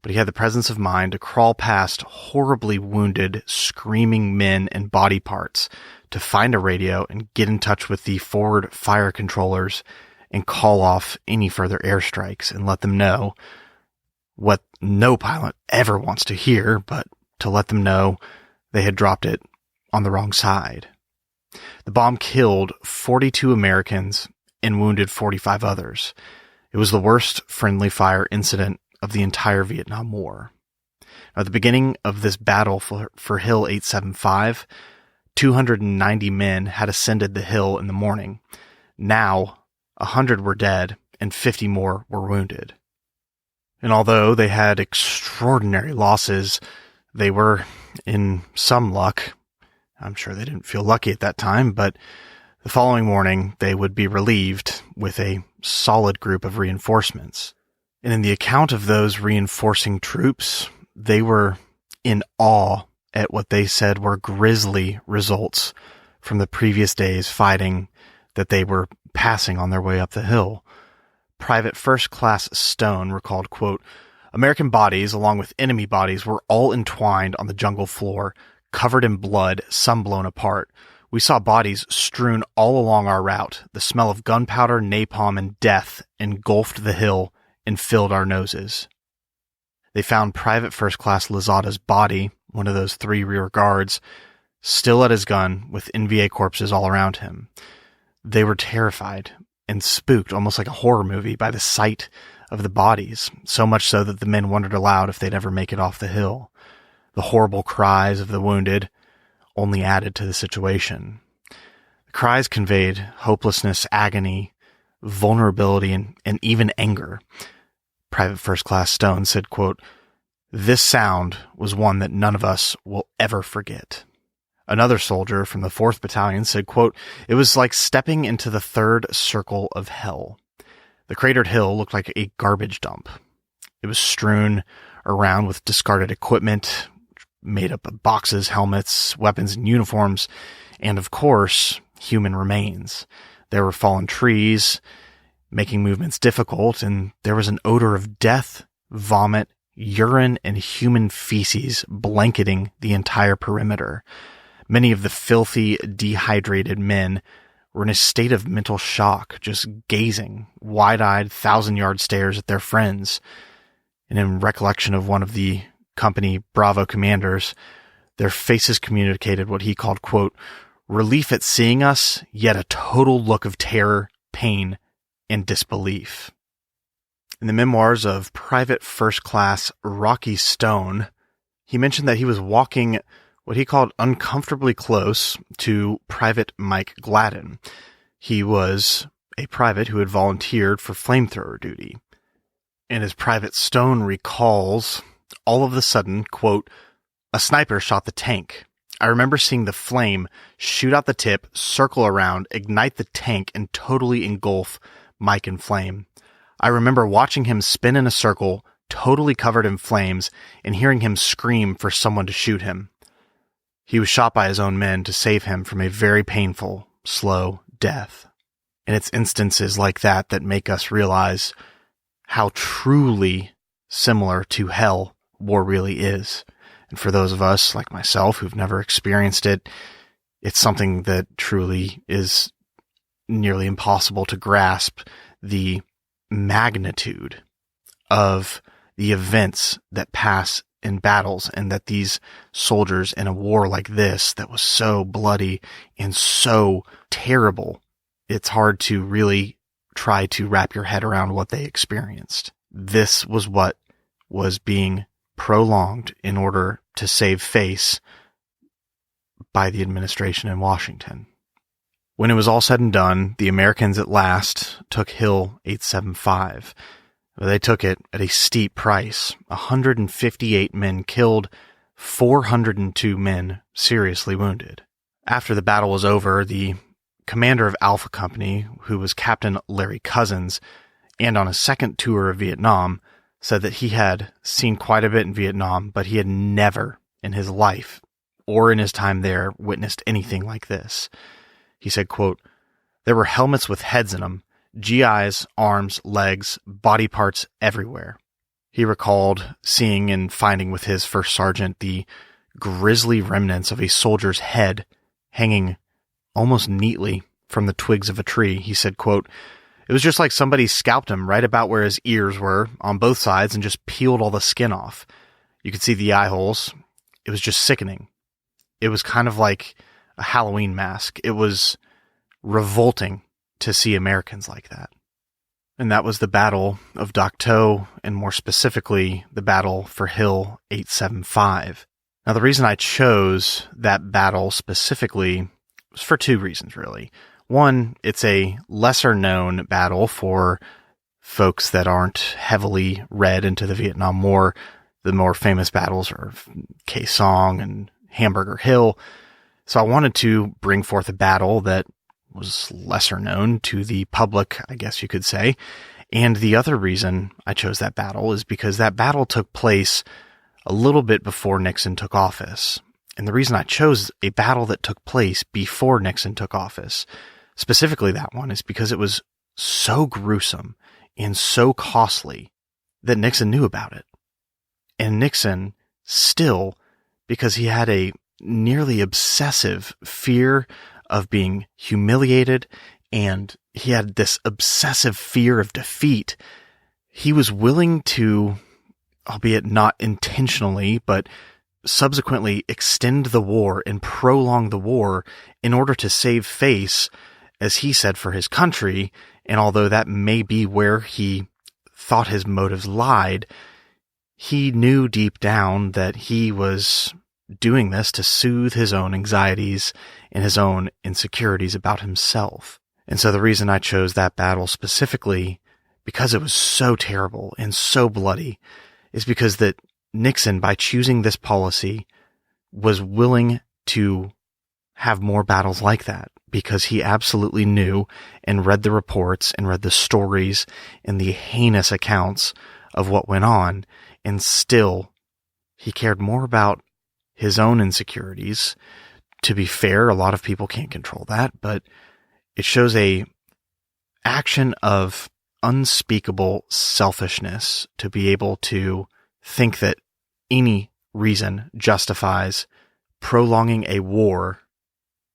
but he had the presence of mind to crawl past horribly wounded, screaming men and body parts to find a radio and get in touch with the forward fire controllers and call off any further airstrikes and let them know what no pilot ever wants to hear, but to let them know they had dropped it on the wrong side. The bomb killed 42 Americans and wounded 45 others. It was the worst friendly fire incident of the entire Vietnam War. At the beginning of this battle for Hill 875, 290 men had ascended the hill in the morning. Now, 100 were dead and 50 more were wounded. And although they had extraordinary losses, they were in some luck. I'm sure they didn't feel lucky at that time, but the following morning they would be relieved with a solid group of reinforcements. And in the account of those reinforcing troops, they were in awe at what they said were grisly results from the previous day's fighting that they were passing on their way up the hill. Private First Class Stone recalled, quote, "American bodies, along with enemy bodies, were all entwined on the jungle floor, covered in blood, some blown apart. We saw bodies strewn all along our route. The smell of gunpowder, napalm, and death engulfed the hill and filled our noses." They found Private First Class Lozada's body, one of those 3 rear guards, still at his gun with NVA corpses all around him. They were terrified and spooked, almost like a horror movie, by the sight of the bodies, so much so that the men wondered aloud if they'd ever make it off the hill. The horrible cries of the wounded only added to the situation. The cries conveyed hopelessness, agony, vulnerability, and even anger. Private First Class Stone said, quote, "This sound was one that none of us will ever forget." Another soldier from the 4th Battalion said, quote, "It was like stepping into the 3rd circle of hell. The Cratered Hill looked like a garbage dump. It was strewn around with discarded equipment, made up of boxes, helmets, weapons, and uniforms, and of course, human remains. There were fallen trees, making movements difficult, and there was an odor of death, vomit, urine, and human feces blanketing the entire perimeter. Many of the filthy, dehydrated men were in a state of mental shock, just gazing wide-eyed, 1,000-yard stares at their friends. And in recollection of one of the company Bravo commanders, their faces communicated what he called, quote, "relief at seeing us, yet a total look of terror, pain, and disbelief." In the memoirs of Private First Class Rocky Stone, he mentioned that he was walking what he called uncomfortably close to Private Mike Gladden. He was a private who had volunteered for flamethrower duty. And as Private Stone recalls, all of a sudden, quote, "A sniper shot the tank. I remember seeing the flame shoot out the tip, circle around, ignite the tank, and totally engulf Mike in flame. I remember watching him spin in a circle, totally covered in flames, and hearing him scream for someone to shoot him. He was shot by his own men to save him from a very painful, slow death." And it's instances like that that make us realize how truly similar to hell war really is. And for those of us, like myself, who've never experienced it, it's something that truly is nearly impossible to grasp the magnitude of the events that pass in battles, and that these soldiers in a war like this that was so bloody and so terrible, it's hard to really try to wrap your head around what they experienced. This was what was being prolonged in order to save face by the administration in Washington. When it was all said and done, the Americans at last took Hill 875. They took it at a steep price. 158 men killed, 402 men seriously wounded. After the battle was over, the commander of Alpha Company, who was Captain Larry Cousins, and on his second tour of Vietnam, said that he had seen quite a bit in Vietnam, but he had never in his life or in his time there witnessed anything like this. He said, quote, "There were helmets with heads in them, GIs, arms, legs, body parts everywhere." He recalled seeing and finding with his first sergeant the grisly remnants of a soldier's head hanging almost neatly from the twigs of a tree. He said, quote, "It was just like somebody scalped him right about where his ears were on both sides and just peeled all the skin off. You could see the eye holes. It was just sickening. It was kind of like a Halloween mask. It was revolting to see Americans like that." And that was the Battle of Dak To, and more specifically, the battle for Hill 875. Now, the reason I chose that battle specifically was for two reasons, really. One, it's a lesser-known battle for folks that aren't heavily read into the Vietnam War. The more famous battles are Khe Sanh and Hamburger Hill. So I wanted to bring forth a battle that was lesser known to the public, I guess you could say. And the other reason I chose that battle is because that battle took place a little bit before Nixon took office. And the reason I chose a battle that took place before Nixon took office, specifically that one, is because it was so gruesome and so costly that Nixon knew about it. And Nixon still, because he had a nearly obsessive fear of being humiliated, and he had this obsessive fear of defeat, he was willing to, albeit not intentionally, but subsequently extend the war and prolong the war in order to save face, as he said, for his country. And although that may be where he thought his motives lied, he knew deep down that he was doing this to soothe his own anxieties and his own insecurities about himself. And so the reason I chose that battle specifically, because it was so terrible and so bloody, is because that Nixon, by choosing this policy, was willing to have more battles like that, because he absolutely knew and read the reports and read the stories and the heinous accounts of what went on, and still he cared more about his own insecurities. To be fair, a lot of people can't control that, but it shows a action of unspeakable selfishness to be able to think that any reason justifies prolonging a war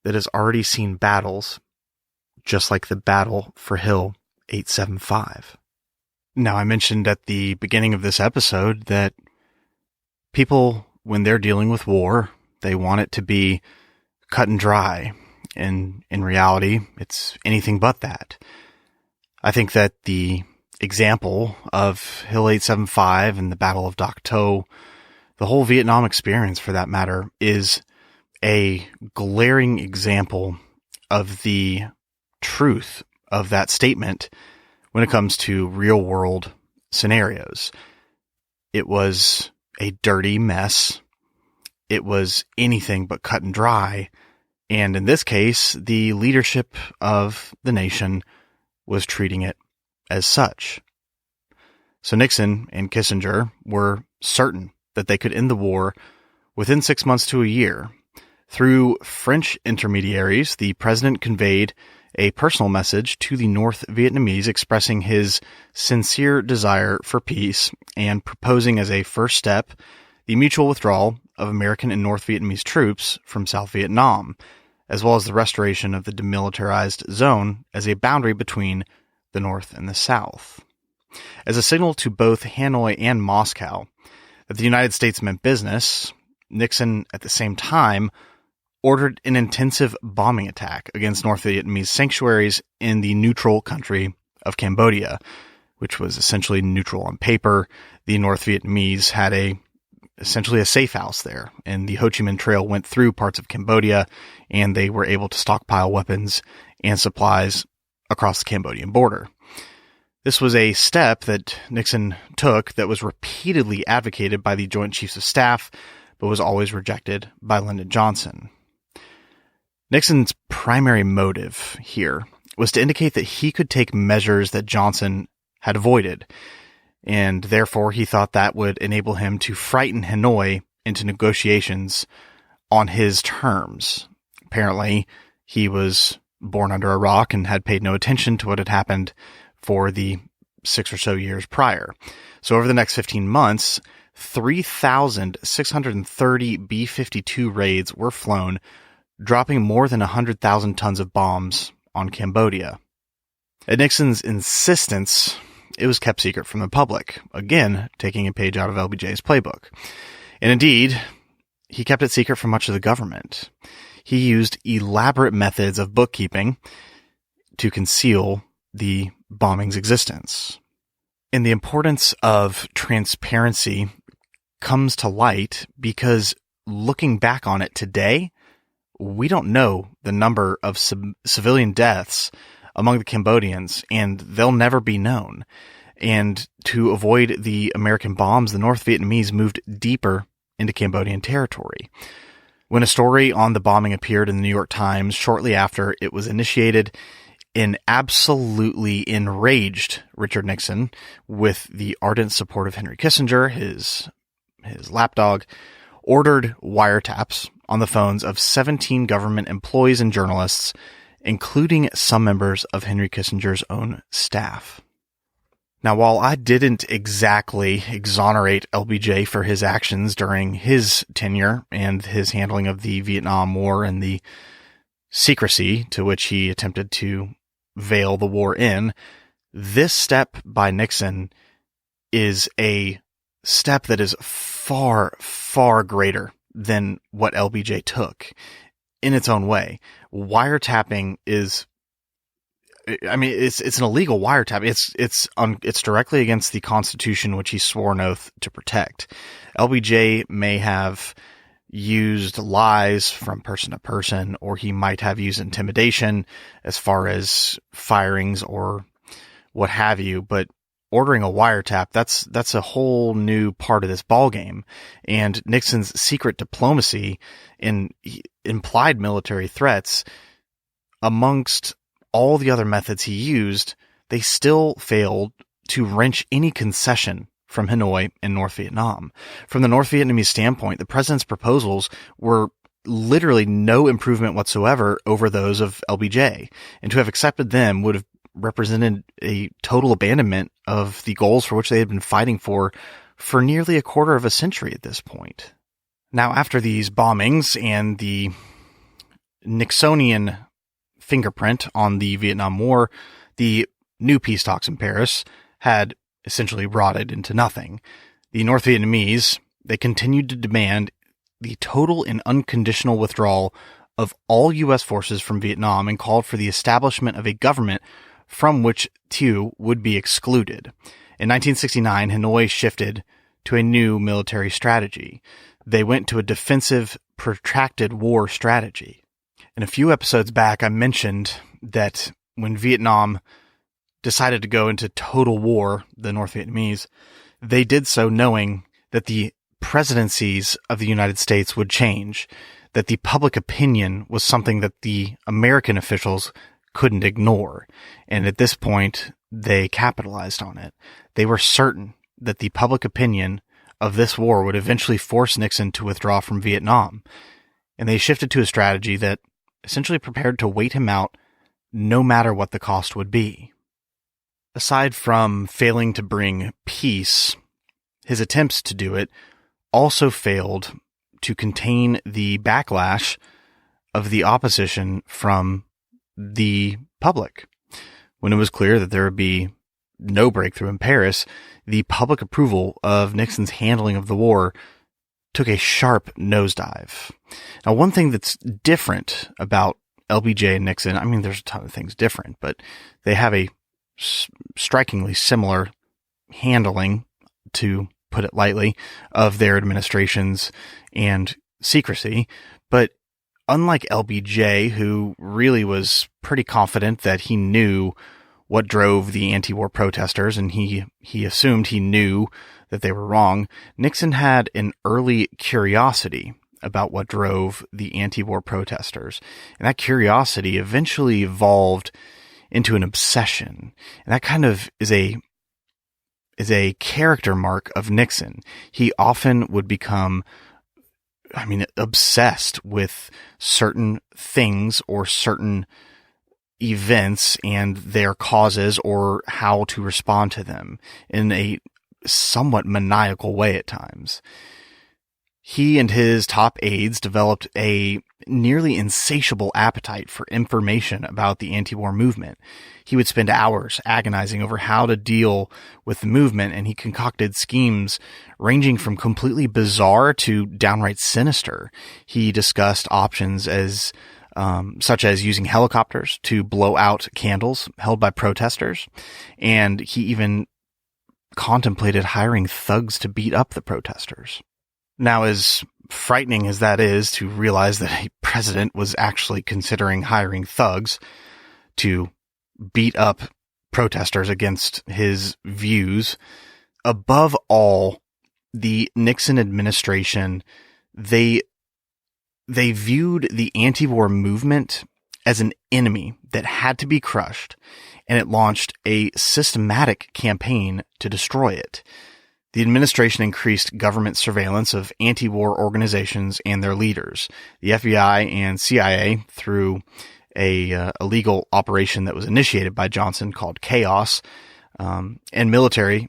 that has already seen battles, just like the battle for Hill 875. Now, I mentioned at the beginning of this episode that people, when they're dealing with war, they want it to be cut and dry. And in reality, it's anything but that. I think that the example of Hill 875 and the Battle of Dak To, the whole Vietnam experience for that matter, is a glaring example of the truth of that statement when it comes to real-world scenarios. It was a dirty mess. It was anything but cut and dry. And in this case, the leadership of the nation was treating it as such. So Nixon and Kissinger were certain that they could end the war within 6 months to a year. Through French intermediaries, the president conveyed a personal message to the North Vietnamese expressing his sincere desire for peace and proposing as a first step the mutual withdrawal of American and North Vietnamese troops from South Vietnam, as well as the restoration of the demilitarized zone as a boundary between the North and the South. As a signal to both Hanoi and Moscow that the United States meant business, Nixon, at the same time, ordered an intensive bombing attack against North Vietnamese sanctuaries in the neutral country of Cambodia, which was essentially neutral on paper. The North Vietnamese had essentially a safe house there, and the Ho Chi Minh Trail went through parts of Cambodia, and they were able to stockpile weapons and supplies across the Cambodian border. This was a step that Nixon took that was repeatedly advocated by the Joint Chiefs of Staff, but was always rejected by Lyndon Johnson. Nixon's primary motive here was to indicate that he could take measures that Johnson had avoided, and therefore he thought that would enable him to frighten Hanoi into negotiations on his terms. Apparently, he was born under a rock and had paid no attention to what had happened for the 6 or so years prior. So over the next 15 months, 3,630 B-52 raids were flown, dropping more than 100,000 tons of bombs on Cambodia. At Nixon's insistence, it was kept secret from the public, again, taking a page out of LBJ's playbook. And indeed, he kept it secret from much of the government. He used elaborate methods of bookkeeping to conceal the bombing's existence. And the importance of transparency comes to light because looking back on it today, we don't know the number of civilian deaths among the Cambodians, and they'll never be known. And to avoid the American bombs, the North Vietnamese moved deeper into Cambodian territory. When a story on the bombing appeared in the New York Times shortly after it was initiated, an absolutely enraged Richard Nixon, with the ardent support of Henry Kissinger, his lapdog, ordered wiretaps on the phones of 17 government employees and journalists, including some members of Henry Kissinger's own staff. Now, while I didn't exactly exonerate LBJ for his actions during his tenure and his handling of the Vietnam War and the secrecy to which he attempted to veil the war in, this step by Nixon is a step that is far, far greater than what LBJ took in its own way. Wiretapping is, I mean, it's an illegal wiretap. It's directly against the Constitution, which he swore an oath to protect. LBJ may have used lies from person to person, or he might have used intimidation as far as firings or what have you, but ordering a wiretap, that's a whole new part of this ballgame. And Nixon's secret diplomacy and implied military threats, amongst all the other methods he used, they still failed to wrench any concession from Hanoi and North Vietnam. From the North Vietnamese standpoint, the president's proposals were literally no improvement whatsoever over those of LBJ, and to have accepted them would have represented a total abandonment of the goals for which they had been fighting for nearly a quarter of a century at this point. Now, after these bombings and the Nixonian fingerprint on the Vietnam War, the new peace talks in Paris had essentially rotted into nothing. The North Vietnamese, they continued to demand the total and unconditional withdrawal of all U.S. forces from Vietnam and called for the establishment of a government from which Thieu would be excluded. In 1969, Hanoi shifted to a new military strategy. They went to a defensive protracted war strategy. In a few episodes back, I mentioned that when Vietnam decided to go into total war, the North Vietnamese, they did so knowing that the presidencies of the United States would change, that the public opinion was something that the American officials couldn't ignore. And at this point, they capitalized on it. They were certain that the public opinion of this war would eventually force Nixon to withdraw from Vietnam. And they shifted to a strategy that essentially prepared to wait him out no matter what the cost would be. Aside from failing to bring peace, his attempts to do it also failed to contain the backlash of the opposition from the public. When it was clear that there would be no breakthrough in Paris, the public approval of Nixon's handling of the war took a sharp nosedive. Now, one thing that's different about LBJ and Nixon, I mean, there's a ton of things different, but they have a strikingly similar handling, to put it lightly, of their administrations and secrecy. But unlike LBJ, who really was pretty confident that he knew what drove the anti-war protesters, and he assumed he knew that they were wrong, Nixon had an early curiosity about what drove the anti-war protesters. And that curiosity eventually evolved into an obsession. And that kind of is a character mark of Nixon. He often would become, obsessed with certain things or certain events and their causes or how to respond to them in a somewhat maniacal way at times. He and his top aides developed a nearly insatiable appetite for information about the anti-war movement. He would spend hours agonizing over how to deal with the movement, and he concocted schemes ranging from completely bizarre to downright sinister. He discussed options such as using helicopters to blow out candles held by protesters, and he even contemplated hiring thugs to beat up the protesters. Now, as frightening as that is to realize that a president was actually considering hiring thugs to beat up protesters against his views, above all, the Nixon administration, they viewed the anti-war movement as an enemy that had to be crushed, and it launched a systematic campaign to destroy it. The administration increased government surveillance of anti-war organizations and their leaders. The FBI and CIA, through a illegal operation that was initiated by Johnson called Chaos, and military,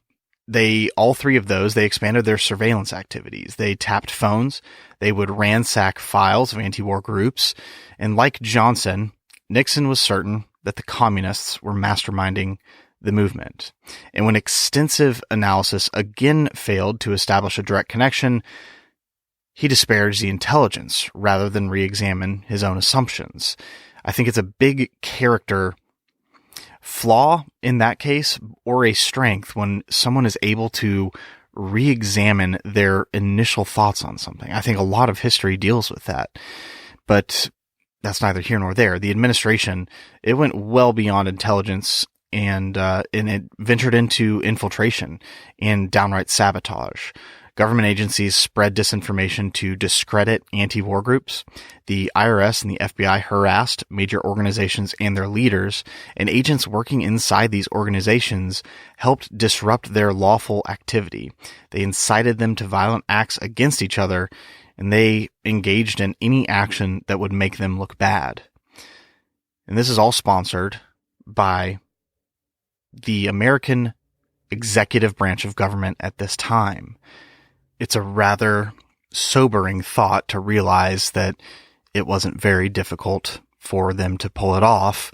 all three of those, they expanded their surveillance activities. They tapped phones, they would ransack files of anti-war groups, and like Johnson, Nixon was certain that the communists were masterminding the movement. And when extensive analysis again failed to establish a direct connection, he disparaged the intelligence rather than re-examine his own assumptions. I think it's a big character flaw in that case, or a strength, when someone is able to re-examine their initial thoughts on something. I think a lot of history deals with that, but that's neither here nor there. The administration, it went well beyond intelligence, and it ventured into infiltration and downright sabotage. Government agencies spread disinformation to discredit anti-war groups. The IRS and the FBI harassed major organizations and their leaders, and agents working inside these organizations helped disrupt their lawful activity. They incited them to violent acts against each other, and they engaged in any action that would make them look bad. And this is all sponsored by the American executive branch of government at this time. It's a rather sobering thought to realize that it wasn't very difficult for them to pull it off.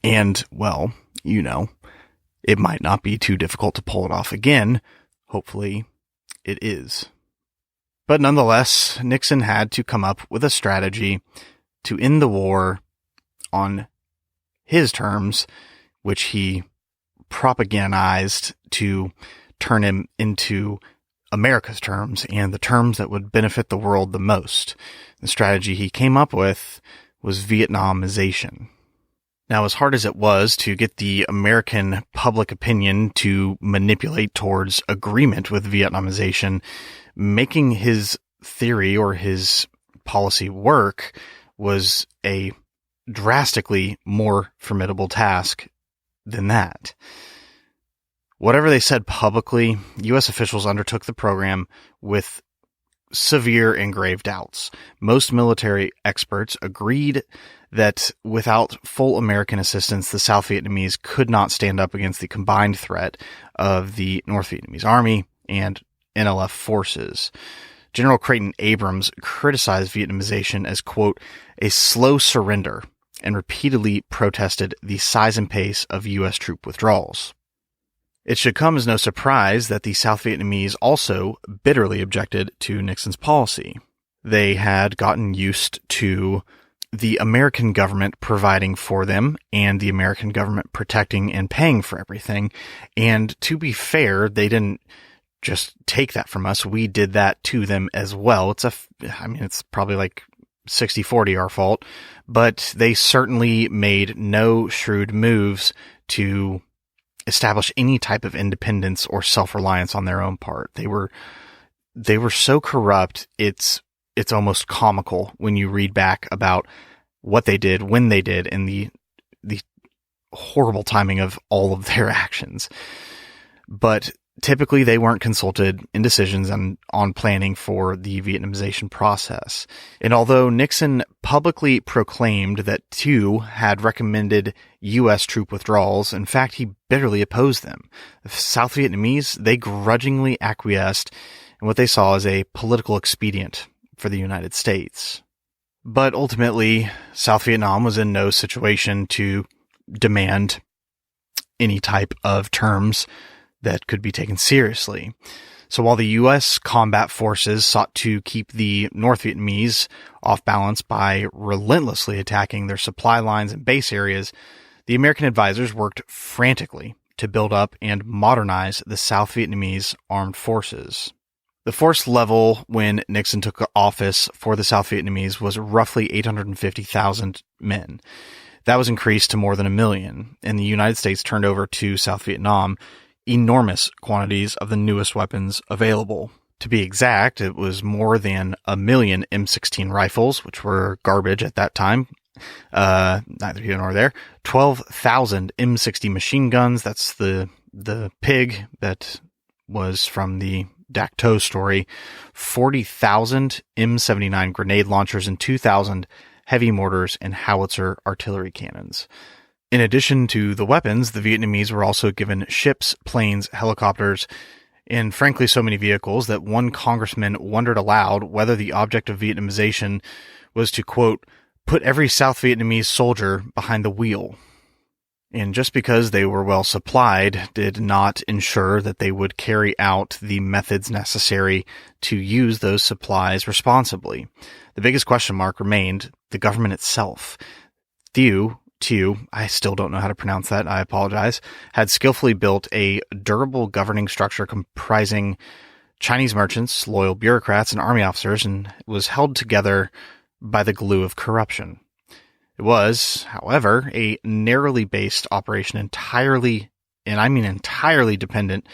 And, well, it might not be too difficult to pull it off again. Hopefully it is. But nonetheless, Nixon had to come up with a strategy to end the war on his terms, which he propagandized to turn him into America's terms and the terms that would benefit the world the most. The strategy he came up with was Vietnamization. Now, as hard as it was to get the American public opinion to manipulate towards agreement with Vietnamization, making his theory or his policy work was a drastically more formidable task than that. Whatever they said publicly, U.S. officials undertook the program with severe and grave doubts. Most military experts agreed that without full American assistance, the South Vietnamese could not stand up against the combined threat of the North Vietnamese Army and NLF forces. General Creighton Abrams criticized Vietnamization as, quote, a slow surrender, and repeatedly protested the size and pace of U.S. troop withdrawals. It should come as no surprise that the South Vietnamese also bitterly objected to Nixon's policy. They had gotten used to the American government providing for them and the American government protecting and paying for everything. And to be fair, they didn't just take that from us. We did that to them as well. It's probably like 60-40 our fault, but they certainly made no shrewd moves to establish any type of independence or self-reliance on their own part. They were so corrupt, it's almost comical when you read back about what they did, when they did, and the horrible timing of all of their actions. But typically they weren't consulted in decisions on planning for the Vietnamization process. And although Nixon publicly proclaimed that Thieu had recommended U.S. troop withdrawals, in fact, he bitterly opposed them. The South Vietnamese, they grudgingly acquiesced in what they saw as a political expedient for the United States. But ultimately, South Vietnam was in no situation to demand any type of terms that could be taken seriously. So while the U.S. combat forces sought to keep the North Vietnamese off balance by relentlessly attacking their supply lines and base areas, the American advisors worked frantically to build up and modernize the South Vietnamese armed forces. The force level when Nixon took office for the South Vietnamese was roughly 850,000 men. That was increased to more than 1 million, and the United States turned over to South Vietnam enormous quantities of the newest weapons available. To be exact, it was more than 1 million M16 rifles, which were garbage at that time. Neither here nor there. 12,000 M60 machine guns. That's the pig that was from the Dak To story. 40,000 M79 grenade launchers and 2,000 heavy mortars and howitzer artillery cannons. In addition to the weapons, the Vietnamese were also given ships, planes, helicopters, and frankly so many vehicles that one congressman wondered aloud whether the object of Vietnamization was to, quote, put every South Vietnamese soldier behind the wheel. And just because they were well supplied did not ensure that they would carry out the methods necessary to use those supplies responsibly. The biggest question mark remained the government itself. Thieu, I still don't know how to pronounce that, I apologize, had skillfully built a durable governing structure comprising Chinese merchants, loyal bureaucrats, and army officers, and was held together by the glue of corruption. It was, however, a narrowly based operation entirely dependent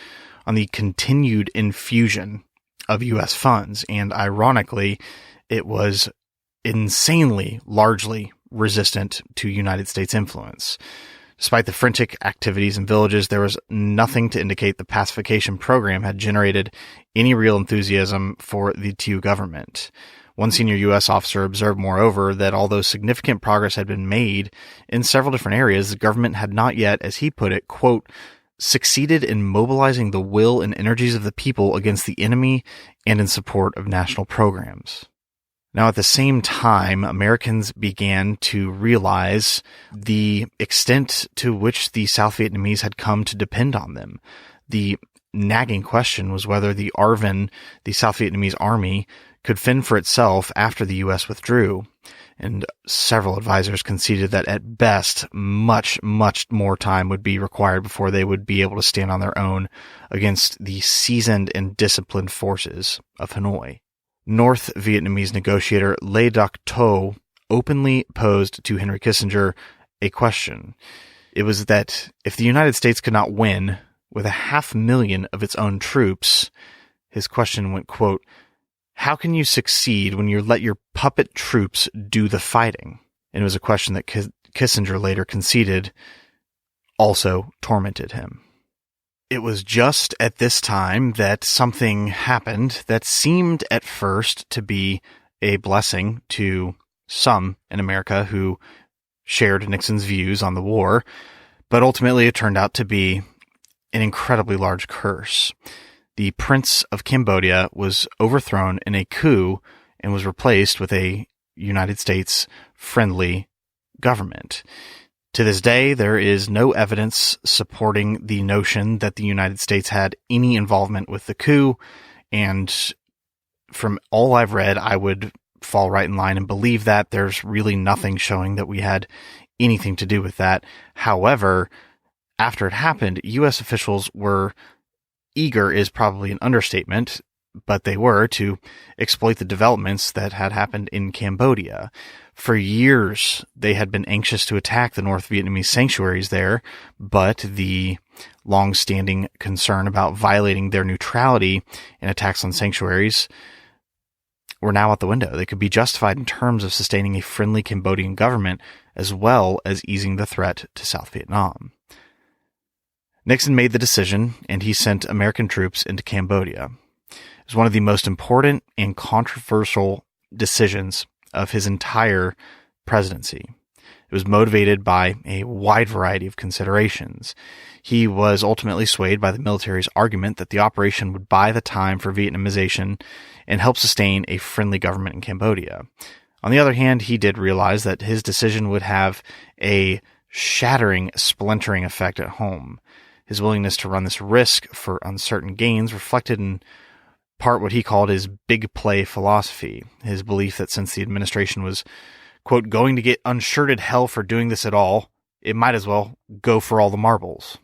on the continued infusion of U.S. funds, and ironically, it was insanely largely resistant to United States influence. Despite the frantic activities in villages, there was nothing to indicate the pacification program had generated any real enthusiasm for the Thieu government. One senior U.S. officer observed, moreover, that although significant progress had been made in several different areas, the government had not yet, as he put it, quote, succeeded in mobilizing the will and energies of the people against the enemy and in support of national programs. Now, at the same time, Americans began to realize the extent to which the South Vietnamese had come to depend on them. The nagging question was whether the ARVN, the South Vietnamese army, could fend for itself after the U.S. withdrew. And several advisors conceded that at best, much, much more time would be required before they would be able to stand on their own against the seasoned and disciplined forces of Hanoi. North Vietnamese negotiator Le Duc Tho openly posed to Henry Kissinger a question. It was that if the United States could not win with 500,000 of its own troops, his question went, quote, "How can you succeed when you let your puppet troops do the fighting?" And it was a question that Kissinger later conceded also tormented him. It was just at this time that something happened that seemed at first to be a blessing to some in America who shared Nixon's views on the war, but ultimately it turned out to be an incredibly large curse. The Prince of Cambodia was overthrown in a coup and was replaced with a United States-friendly government. To this day, there is no evidence supporting the notion that the United States had any involvement with the coup, and from all I've read, I would fall right in line and believe that. There's really nothing showing that we had anything to do with that. However, after it happened, U.S. officials were eager is probably an understatement, but they were to exploit the developments that had happened in Cambodia. For years, they had been anxious to attack the North Vietnamese sanctuaries there, but the long-standing concern about violating their neutrality and attacks on sanctuaries were now out the window. They could be justified in terms of sustaining a friendly Cambodian government as well as easing the threat to South Vietnam. Nixon made the decision, and he sent American troops into Cambodia. It was one of the most important and controversial decisions of his entire presidency. It was motivated by a wide variety of considerations. He was ultimately swayed by the military's argument that the operation would buy the time for Vietnamization and help sustain a friendly government in Cambodia. On the other hand, he did realize that his decision would have a shattering, splintering effect at home. His willingness to run this risk for uncertain gains reflected in part what he called his big play philosophy, his belief that since the administration was, quote, going to get unshirted hell for doing this at all, it might as well go for all the marbles.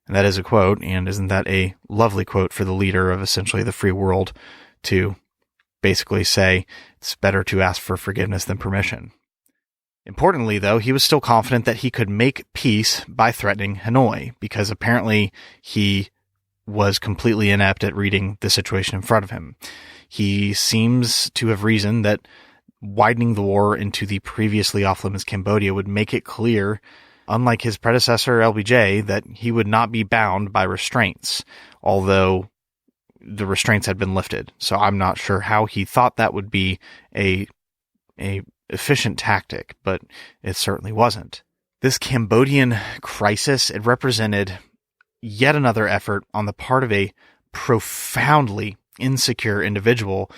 And that is a quote, and isn't that a lovely quote for the leader of essentially the free world to basically say it's better to ask for forgiveness than permission. Importantly, though, he was still confident that he could make peace by threatening Hanoi, because apparently he was completely inept at reading the situation in front of him. He seems to have reasoned that widening the war into the previously off-limits Cambodia would make it clear, unlike his predecessor LBJ, that he would not be bound by restraints, although the restraints had been lifted. So I'm not sure how he thought that would be a efficient tactic, but it certainly wasn't. This Cambodian crisis, it represented yet another effort on the part of a profoundly insecure individual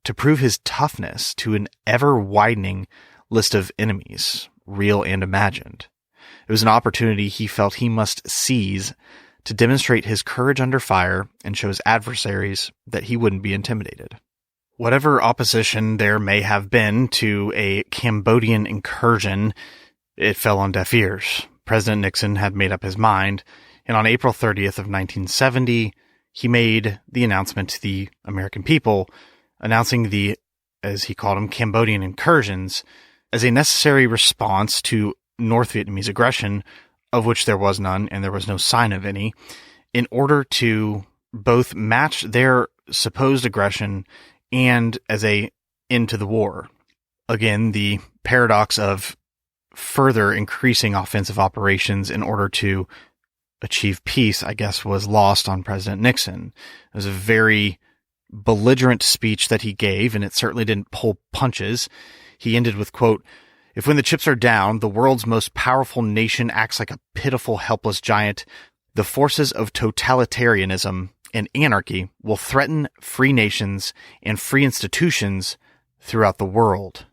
to prove his toughness to an ever-widening list of enemies, real and imagined. It was an opportunity he felt he must seize to demonstrate his courage under fire and show his adversaries that he wouldn't be intimidated. Whatever opposition there may have been to a Cambodian incursion, it fell on deaf ears. President Nixon had made up his mind, and on April 30th of 1970, he made the announcement to the American people, announcing the, as he called them, Cambodian incursions as a necessary response to North Vietnamese aggression, of which there was none and there was no sign of any, in order to both match their supposed aggression and as a end to the war. Again, the paradox of further increasing offensive operations in order to achieve peace, I guess, was lost on President Nixon. It was a very belligerent speech that he gave, and it certainly didn't pull punches. He ended with, quote, "If when the chips are down, the world's most powerful nation acts like a pitiful, helpless giant, the forces of totalitarianism and anarchy will threaten free nations and free institutions throughout the world."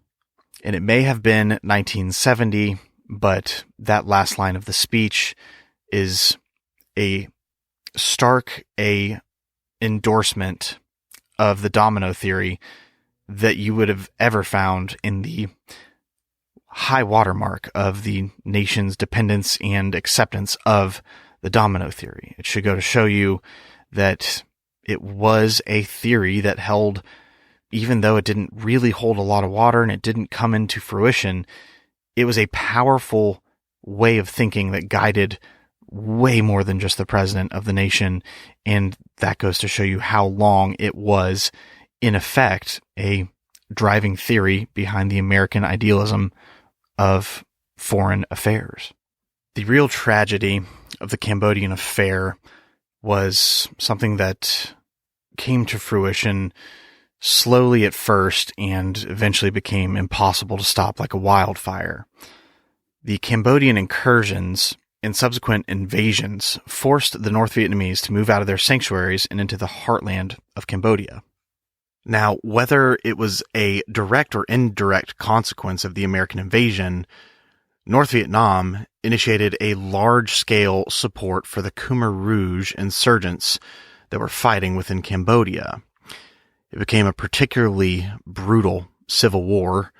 And it may have been 1970, but that last line of the speech is a stark a endorsement of the domino theory that you would have ever found in the high watermark of the nation's dependence and acceptance of the domino theory. It should go to show you that it was a theory that held, even though it didn't really hold a lot of water and it didn't come into fruition, it was a powerful way of thinking that guided way more than just the president of the nation. And that goes to show you how long it was, in effect, a driving theory behind the American idealism of foreign affairs. The real tragedy of the Cambodian affair was something that came to fruition slowly at first and eventually became impossible to stop like a wildfire. The Cambodian incursions and subsequent invasions forced the North Vietnamese to move out of their sanctuaries and into the heartland of Cambodia. Now, whether it was a direct or indirect consequence of the American invasion, North Vietnam initiated a large-scale support for the Khmer Rouge insurgents that were fighting within Cambodia. It became a particularly brutal civil war,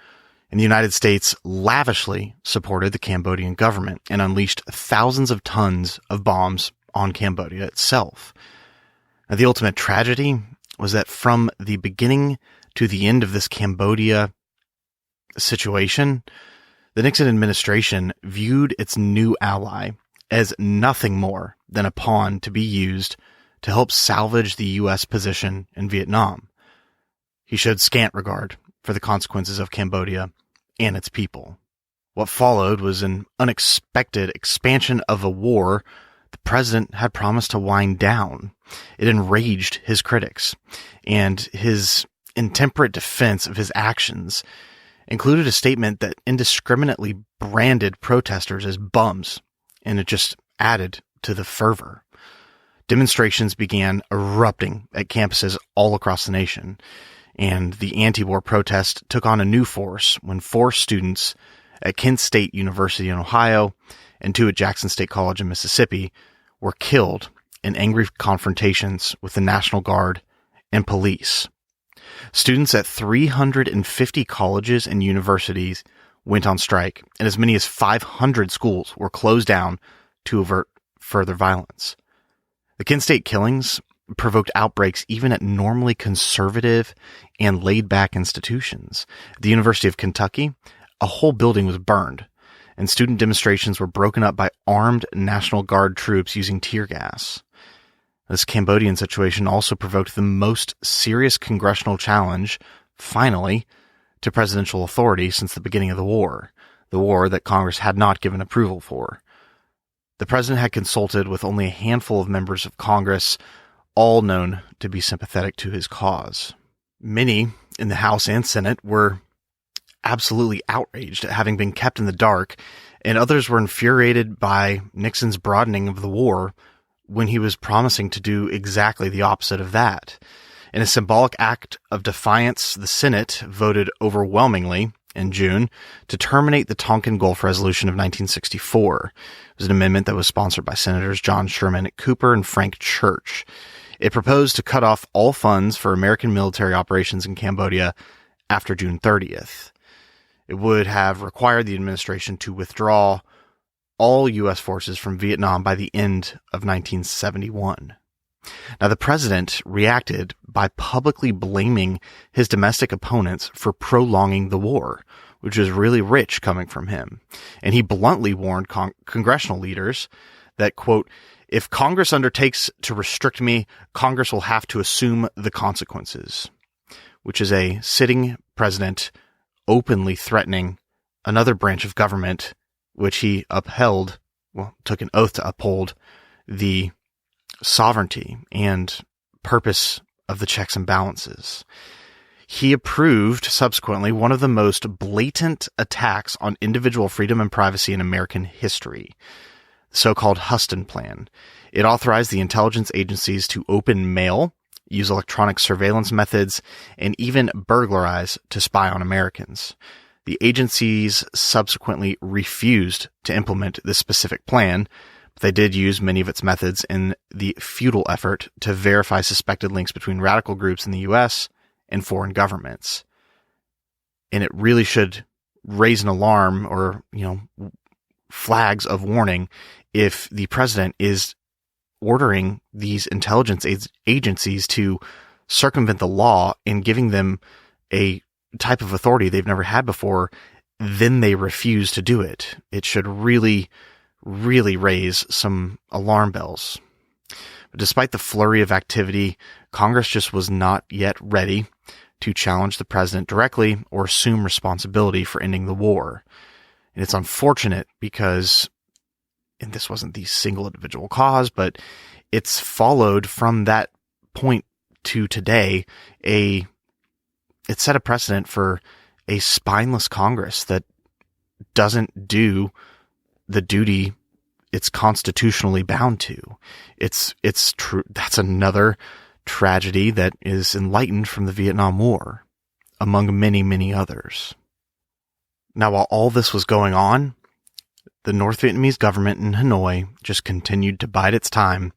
and the United States lavishly supported the Cambodian government and unleashed thousands of tons of bombs on Cambodia itself. Now, the ultimate tragedy was that from the beginning to the end of this Cambodia situation, the Nixon administration viewed its new ally as nothing more than a pawn to be used to help salvage the U.S. position in Vietnam. He showed scant regard for the consequences of Cambodia and its people. What followed was an unexpected expansion of a war the president had promised to wind down. It enraged his critics, and his intemperate defense of his actions included a statement that indiscriminately branded protesters as bums, and it just added to the fervor. Demonstrations began erupting at campuses all across the nation, and the anti-war protest took on a new force when 4 students at Kent State University in Ohio and 2 at Jackson State College in Mississippi were killed in angry confrontations with the National Guard and police. Students at 350 colleges and universities went on strike, and as many as 500 schools were closed down to avert further violence. The Kent State killings provoked outbreaks even at normally conservative and laid-back institutions. At the University of Kentucky, a whole building was burned, and student demonstrations were broken up by armed National Guard troops using tear gas. This Cambodian situation also provoked the most serious congressional challenge, finally, to presidential authority since the beginning of the war that Congress had not given approval for. The president had consulted with only a handful of members of Congress, all known to be sympathetic to his cause. Many in the House and Senate were absolutely outraged at having been kept in the dark, and others were infuriated by Nixon's broadening of the war when he was promising to do exactly the opposite of that. In a symbolic act of defiance, the Senate voted overwhelmingly in June to terminate the Tonkin Gulf Resolution of 1964. It was an amendment that was sponsored by Senators John Sherman Cooper and Frank Church. It proposed to cut off all funds for American military operations in Cambodia after June 30th. It would have required the administration to withdraw all U.S. forces from Vietnam by the end of 1971. Now, the president reacted by publicly blaming his domestic opponents for prolonging the war, which was really rich coming from him. And he bluntly warned congressional leaders that, quote, "If Congress undertakes to restrict me, Congress will have to assume the consequences," which is a sitting president openly threatening another branch of government, which he took an oath to uphold the sovereignty and purpose of the checks and balances. He approved, subsequently, one of the most blatant attacks on individual freedom and privacy in American history, the so-called Huston Plan. It authorized the intelligence agencies to open mail, use electronic surveillance methods, and even burglarize to spy on Americans. The agencies subsequently refused to implement this specific plan, But they did use many of its methods in the futile effort to verify suspected links between radical groups in the U.S. and foreign governments. And it really should raise an alarm or, flags of warning if the president is ordering these intelligence agencies to circumvent the law and giving them a type of authority they've never had before, then they refuse to do it. It should really, really raise some alarm bells. But despite the flurry of activity, Congress just was not yet ready to challenge the president directly or assume responsibility for ending the war. And it's unfortunate because, and this wasn't the single individual cause, but it's followed from that point to today, it set a precedent for a spineless Congress that doesn't do the duty it's constitutionally bound to. It's true. That's another tragedy that is enlightened from the Vietnam War, among many, many others. Now, while all this was going on, the North Vietnamese government in Hanoi just continued to bide its time,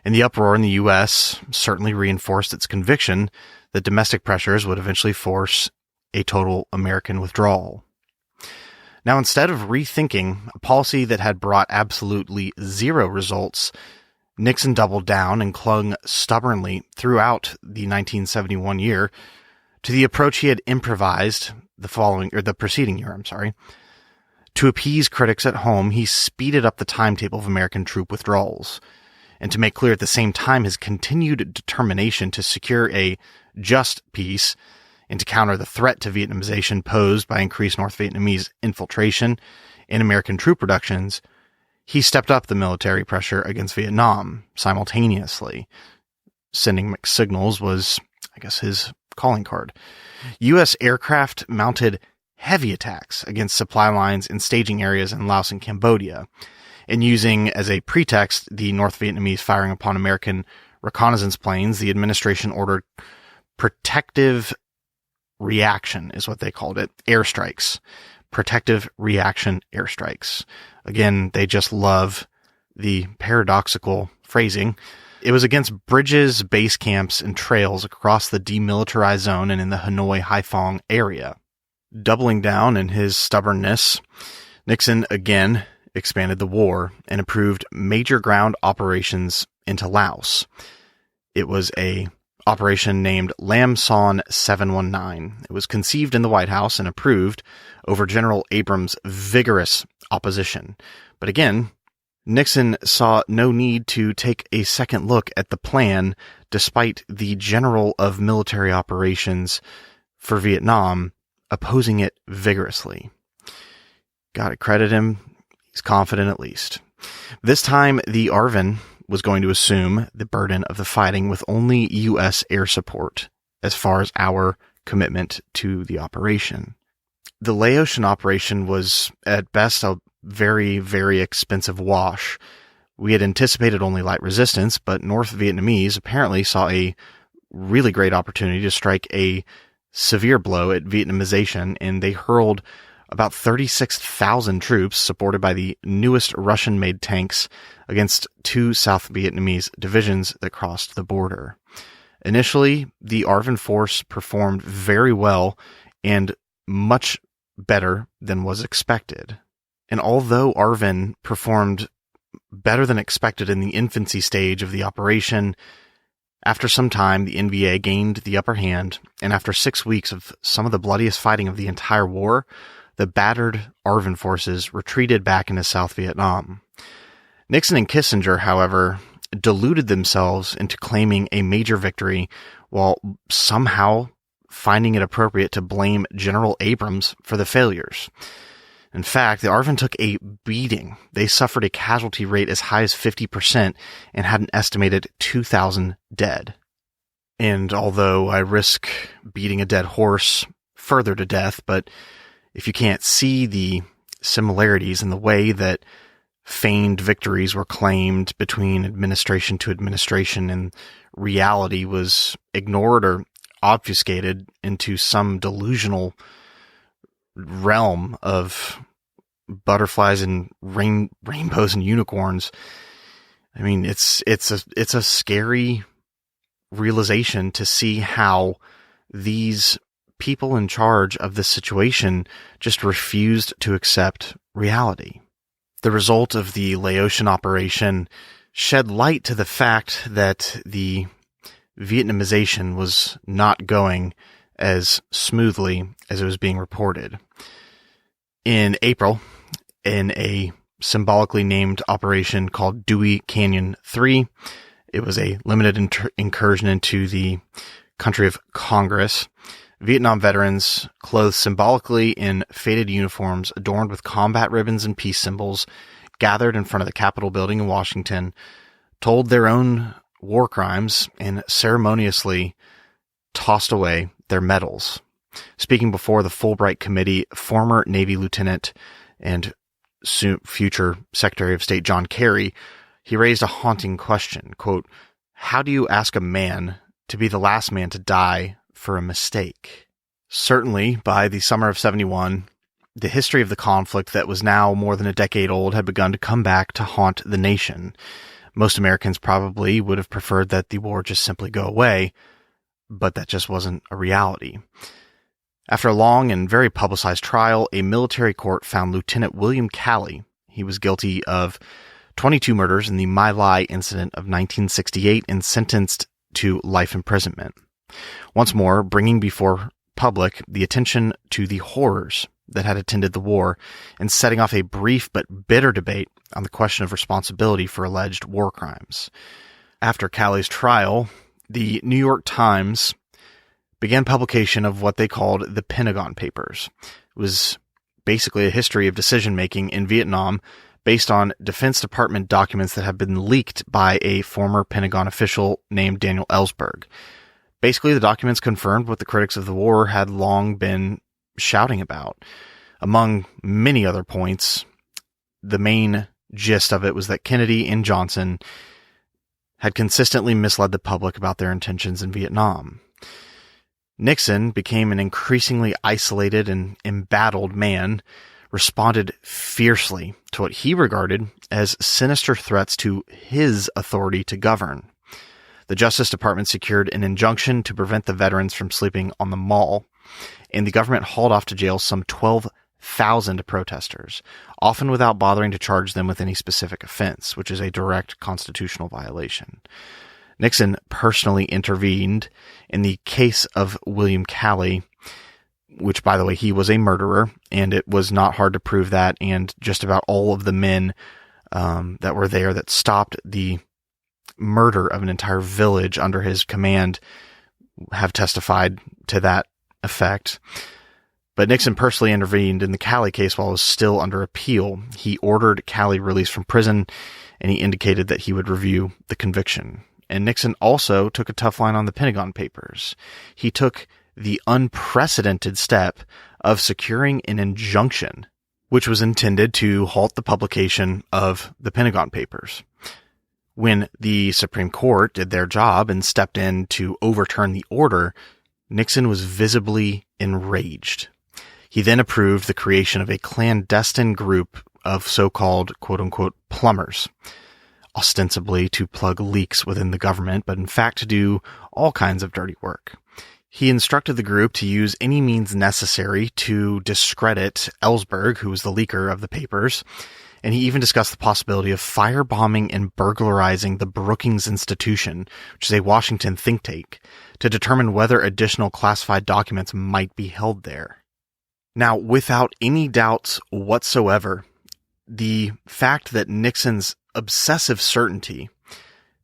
and the uproar in the U.S. certainly reinforced its conviction that domestic pressures would eventually force a total American withdrawal. Now, instead of rethinking a policy that had brought absolutely zero results, Nixon doubled down and clung stubbornly throughout the 1971 year to the approach he had improvised the preceding year. To appease critics at home, he speeded up the timetable of American troop withdrawals, and to make clear at the same time his continued determination to secure a just peace and to counter the threat to Vietnamization posed by increased North Vietnamese infiltration and American troop reductions, he stepped up the military pressure against Vietnam simultaneously. Sending mixed signals was, his calling card. U.S. aircraft mounted heavy attacks against supply lines and staging areas in Laos and Cambodia, and using as a pretext the North Vietnamese firing upon American reconnaissance planes, the administration ordered protective reaction, is what they called it, airstrikes. Protective reaction airstrikes. Again, they just love the paradoxical phrasing. It was against bridges, base camps, and trails across the demilitarized zone and in the Hanoi-Haiphong area. Doubling down in his stubbornness, Nixon again expanded the war and approved major ground operations into Laos. It was a operation named Lam Son 719. It was conceived in the White House and approved over General Abrams' vigorous opposition. But again, Nixon saw no need to take a second look at the plan, despite the General of Military Operations for Vietnam opposing it vigorously. Gotta credit him. He's confident at least. This time, the ARVN was going to assume the burden of the fighting with only U.S. air support as far as our commitment to the operation. The Laotian operation was at best a very, very expensive wash. We had anticipated only light resistance, but North Vietnamese apparently saw a really great opportunity to strike a severe blow at Vietnamization, and they hurled about 36,000 troops, supported by the newest Russian-made tanks, against two South Vietnamese divisions that crossed the border. Initially, the ARVN force performed very well and much better than was expected. And although ARVN performed better than expected in the infancy stage of the operation, after some time, the NVA gained the upper hand, and after 6 weeks of some of the bloodiest fighting of the entire war, the battered ARVN forces retreated back into South Vietnam. Nixon and Kissinger, however, deluded themselves into claiming a major victory while somehow finding it appropriate to blame General Abrams for the failures. In fact, the ARVN took a beating. They suffered a casualty rate as high as 50% and had an estimated 2,000 dead. And although I risk beating a dead horse further to death, but if you can't see the similarities in the way that feigned victories were claimed between administration to administration and reality was ignored or obfuscated into some delusional realm of butterflies and rainbows and unicorns. I mean, it's a scary realization to see how these people in charge of this situation just refused to accept reality. The result of the Laotian operation shed light to the fact that the Vietnamization was not going as smoothly as it was being reported. In April, in a symbolically named operation called Dewey Canyon 3, it was a limited incursion into the country of Congress. Vietnam veterans, clothed symbolically in faded uniforms adorned with combat ribbons and peace symbols, gathered in front of the Capitol building in Washington, told their own war crimes, and ceremoniously tossed away their medals. Speaking before the Fulbright Committee, former Navy Lieutenant and future Secretary of State John Kerry, he raised a haunting question, quote, "How do you ask a man to be the last man to die for a mistake?" Certainly, by the summer of 71, the history of the conflict that was now more than a decade old had begun to come back to haunt the nation. Most Americans probably would have preferred that the war just simply go away, but that just wasn't a reality. After a long and very publicized trial, a military court found Lieutenant William Calley. He was guilty of 22 murders in the My Lai incident of 1968 and sentenced to life imprisonment. Once more, bringing before public the attention to the horrors that had attended the war and setting off a brief but bitter debate on the question of responsibility for alleged war crimes. After Calley's trial, the New York Times began publication of what they called the Pentagon Papers. It was basically a history of decision-making in Vietnam based on Defense Department documents that have been leaked by a former Pentagon official named Daniel Ellsberg. Basically, the documents confirmed what the critics of the war had long been shouting about. Among many other points, the main gist of it was that Kennedy and Johnson had consistently misled the public about their intentions in Vietnam. Nixon became an increasingly isolated and embattled man, responded fiercely to what he regarded as sinister threats to his authority to govern. The Justice Department secured an injunction to prevent the veterans from sleeping on the Mall, and the government hauled off to jail some 12,000 protesters, often without bothering to charge them with any specific offense, which is a direct constitutional violation. Nixon personally intervened in the case of William Calley, which, by the way, he was a murderer, and it was not hard to prove that, and just about all of the men that were there that stopped the murder of an entire village under his command have testified to that effect. But Nixon personally intervened in the Calley case while it was still under appeal. He ordered Calley released from prison, and he indicated that he would review the conviction. And Nixon also took a tough line on the Pentagon Papers. He took the unprecedented step of securing an injunction, which was intended to halt the publication of the Pentagon Papers. When the Supreme Court did their job and stepped in to overturn the order, Nixon was visibly enraged. He then approved the creation of a clandestine group of so-called quote-unquote plumbers, ostensibly to plug leaks within the government, but in fact to do all kinds of dirty work. He instructed the group to use any means necessary to discredit Ellsberg, who was the leaker of the papers, and he even discussed the possibility of firebombing and burglarizing the Brookings Institution, which is a Washington think tank, to determine whether additional classified documents might be held there. Now, without any doubts whatsoever, the fact that Nixon's obsessive certainty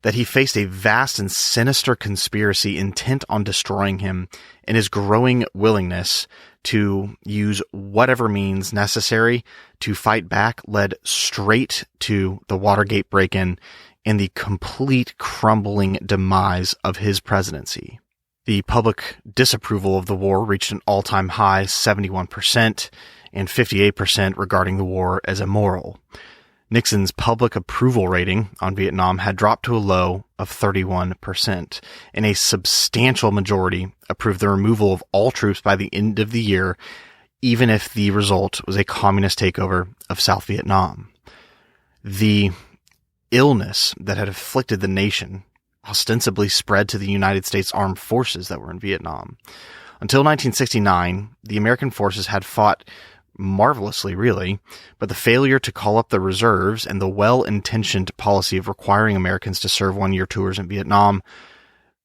that he faced a vast and sinister conspiracy intent on destroying him and his growing willingness to use whatever means necessary to fight back led straight to the Watergate break-in and the complete crumbling demise of his presidency. The public disapproval of the war reached an all-time high 71% and 58% regarding the war as immoral. Nixon's public approval rating on Vietnam had dropped to a low of 31%, and a substantial majority approved the removal of all troops by the end of the year, even if the result was a communist takeover of South Vietnam. The illness that had afflicted the nation ostensibly spread to the United States armed forces that were in Vietnam. Until 1969, the American forces had fought marvelously, really, but the failure to call up the reserves and the well-intentioned policy of requiring Americans to serve one-year tours in Vietnam,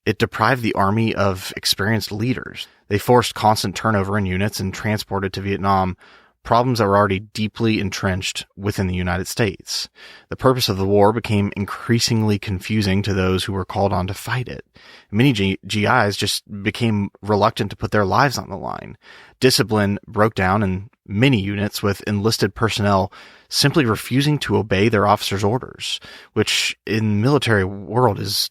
it deprived the Army of experienced leaders. They forced constant turnover in units and transported to Vietnam problems that were already deeply entrenched within the United States. The purpose of the war became increasingly confusing to those who were called on to fight it. Many GIs just became reluctant to put their lives on the line. Discipline broke down in many units, with enlisted personnel simply refusing to obey their officers' orders, which in the military world is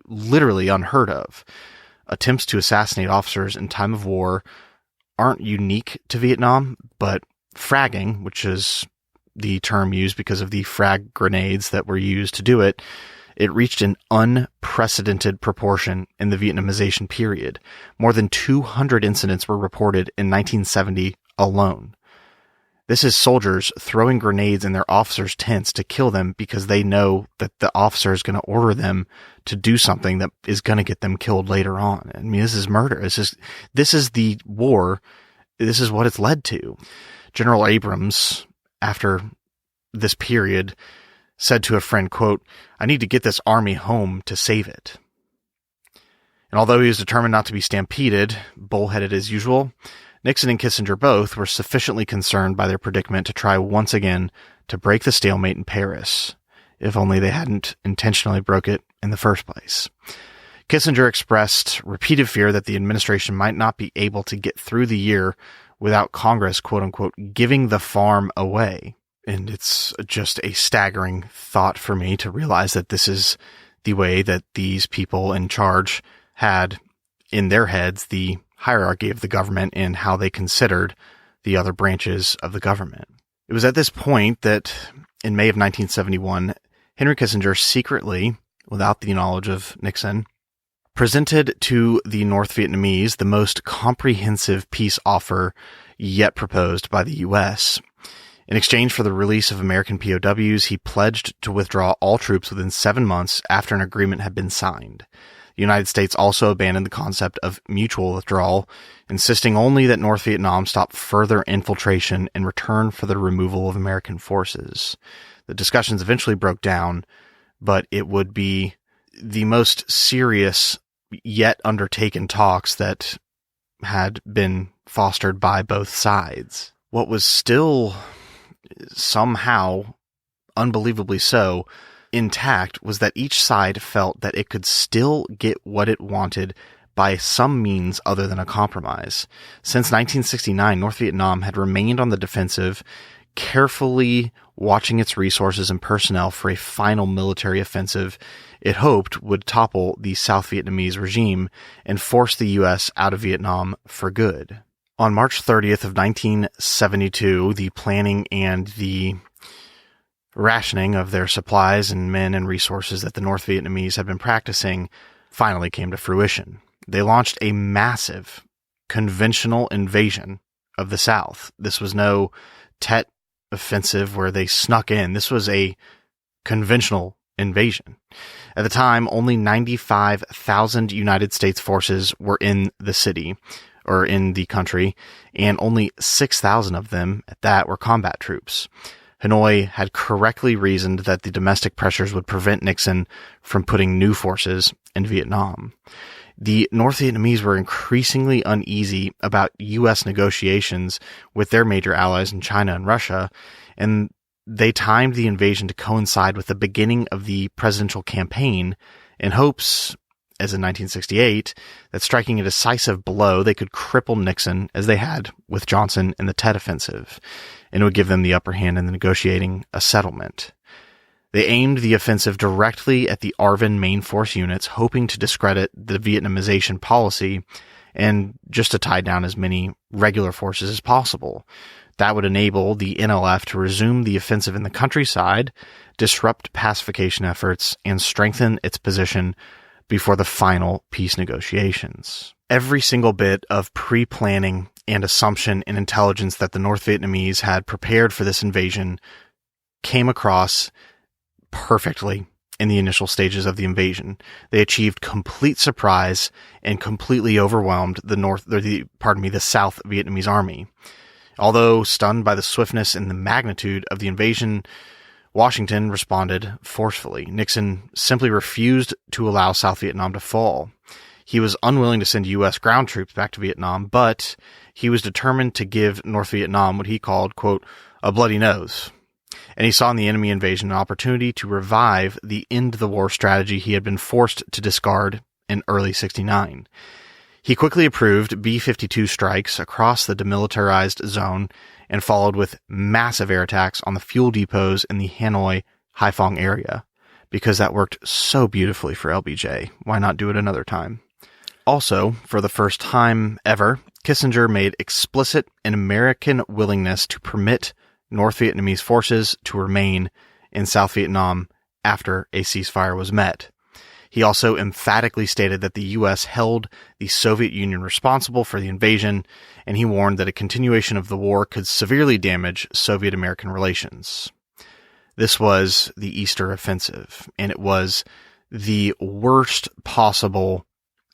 literally unheard of. Attempts to assassinate officers in time of war aren't unique to Vietnam, but fragging, which is the term used because of the frag grenades that were used to do it, it reached an unprecedented proportion in the Vietnamization period. More than 200 incidents were reported in 1970 alone. This is soldiers throwing grenades in their officers' tents to kill them because they know that the officer is going to order them to do something that is going to get them killed later on. I mean, this is murder. This is the war. This is what it's led to. General Abrams, after this period, said to a friend, quote, "I need to get this army home to save it." And although he was determined not to be stampeded, bullheaded as usual, Nixon and Kissinger both were sufficiently concerned by their predicament to try once again to break the stalemate in Paris, if only they hadn't intentionally broke it in the first place. Kissinger expressed repeated fear that the administration might not be able to get through the year without Congress, quote-unquote, giving the farm away. And it's just a staggering thought for me to realize that this is the way that these people in charge had in their heads the hierarchy of the government and how they considered the other branches of the government. It was at this point that, in May of 1971, Henry Kissinger secretly, without the knowledge of Nixon, presented to the North Vietnamese the most comprehensive peace offer yet proposed by the U.S. In exchange for the release of American POWs, he pledged to withdraw all troops within 7 months after an agreement had been signed. The United States also abandoned the concept of mutual withdrawal, insisting only that North Vietnam stop further infiltration in return for the removal of American forces. The discussions eventually broke down, but it would be the most serious yet undertaken talks that had been fostered by both sides. What was still somehow, unbelievably so, intact was that each side felt that it could still get what it wanted by some means other than a compromise. Since 1969, North Vietnam had remained on the defensive, carefully watching its resources and personnel for a final military offensive it hoped would topple the South Vietnamese regime and force the U.S. out of Vietnam for good. On March 30th of 1972, the planning and the rationing of their supplies and men and resources that the North Vietnamese had been practicing finally came to fruition. They launched a massive conventional invasion of the South. This was no Tet offensive where they snuck in. This was a conventional invasion. At the time, only 95,000 United States forces were in the city, or in the country, and only 6,000 of them at that were combat troops. Hanoi had correctly reasoned that the domestic pressures would prevent Nixon from putting new forces in Vietnam. The North Vietnamese were increasingly uneasy about U.S. negotiations with their major allies in China and Russia, and they timed the invasion to coincide with the beginning of the presidential campaign in hopes, as in 1968, that striking a decisive blow, they could cripple Nixon, as they had with Johnson in the Tet Offensive, and it would give them the upper hand in negotiating a settlement. They aimed the offensive directly at the ARVN main force units, hoping to discredit the Vietnamization policy and just to tie down as many regular forces as possible. That would enable the NLF to resume the offensive in the countryside, disrupt pacification efforts, and strengthen its position before the final peace negotiations. Every single bit of pre-planning and assumption and intelligence that the North Vietnamese had prepared for this invasion came across perfectly in the initial stages of the invasion. They achieved complete surprise and completely overwhelmed the South Vietnamese army. Although stunned by the swiftness and the magnitude of the invasion, Washington responded forcefully. Nixon simply refused to allow South Vietnam to fall. He was unwilling to send U.S. ground troops back to Vietnam, but he was determined to give North Vietnam what he called, quote, a bloody nose. And he saw in the enemy invasion an opportunity to revive the end-the-war strategy he had been forced to discard in early '69. He quickly approved B-52 strikes across the demilitarized zone and followed with massive air attacks on the fuel depots in the Hanoi-Haiphong area. Because that worked so beautifully for LBJ, why not do it another time? Also, for the first time ever, Kissinger made explicit an American willingness to permit North Vietnamese forces to remain in South Vietnam after a ceasefire was met. He also emphatically stated that the U.S. held the Soviet Union responsible for the invasion, and he warned that a continuation of the war could severely damage Soviet-American relations. This was the Easter Offensive, and it was the worst possible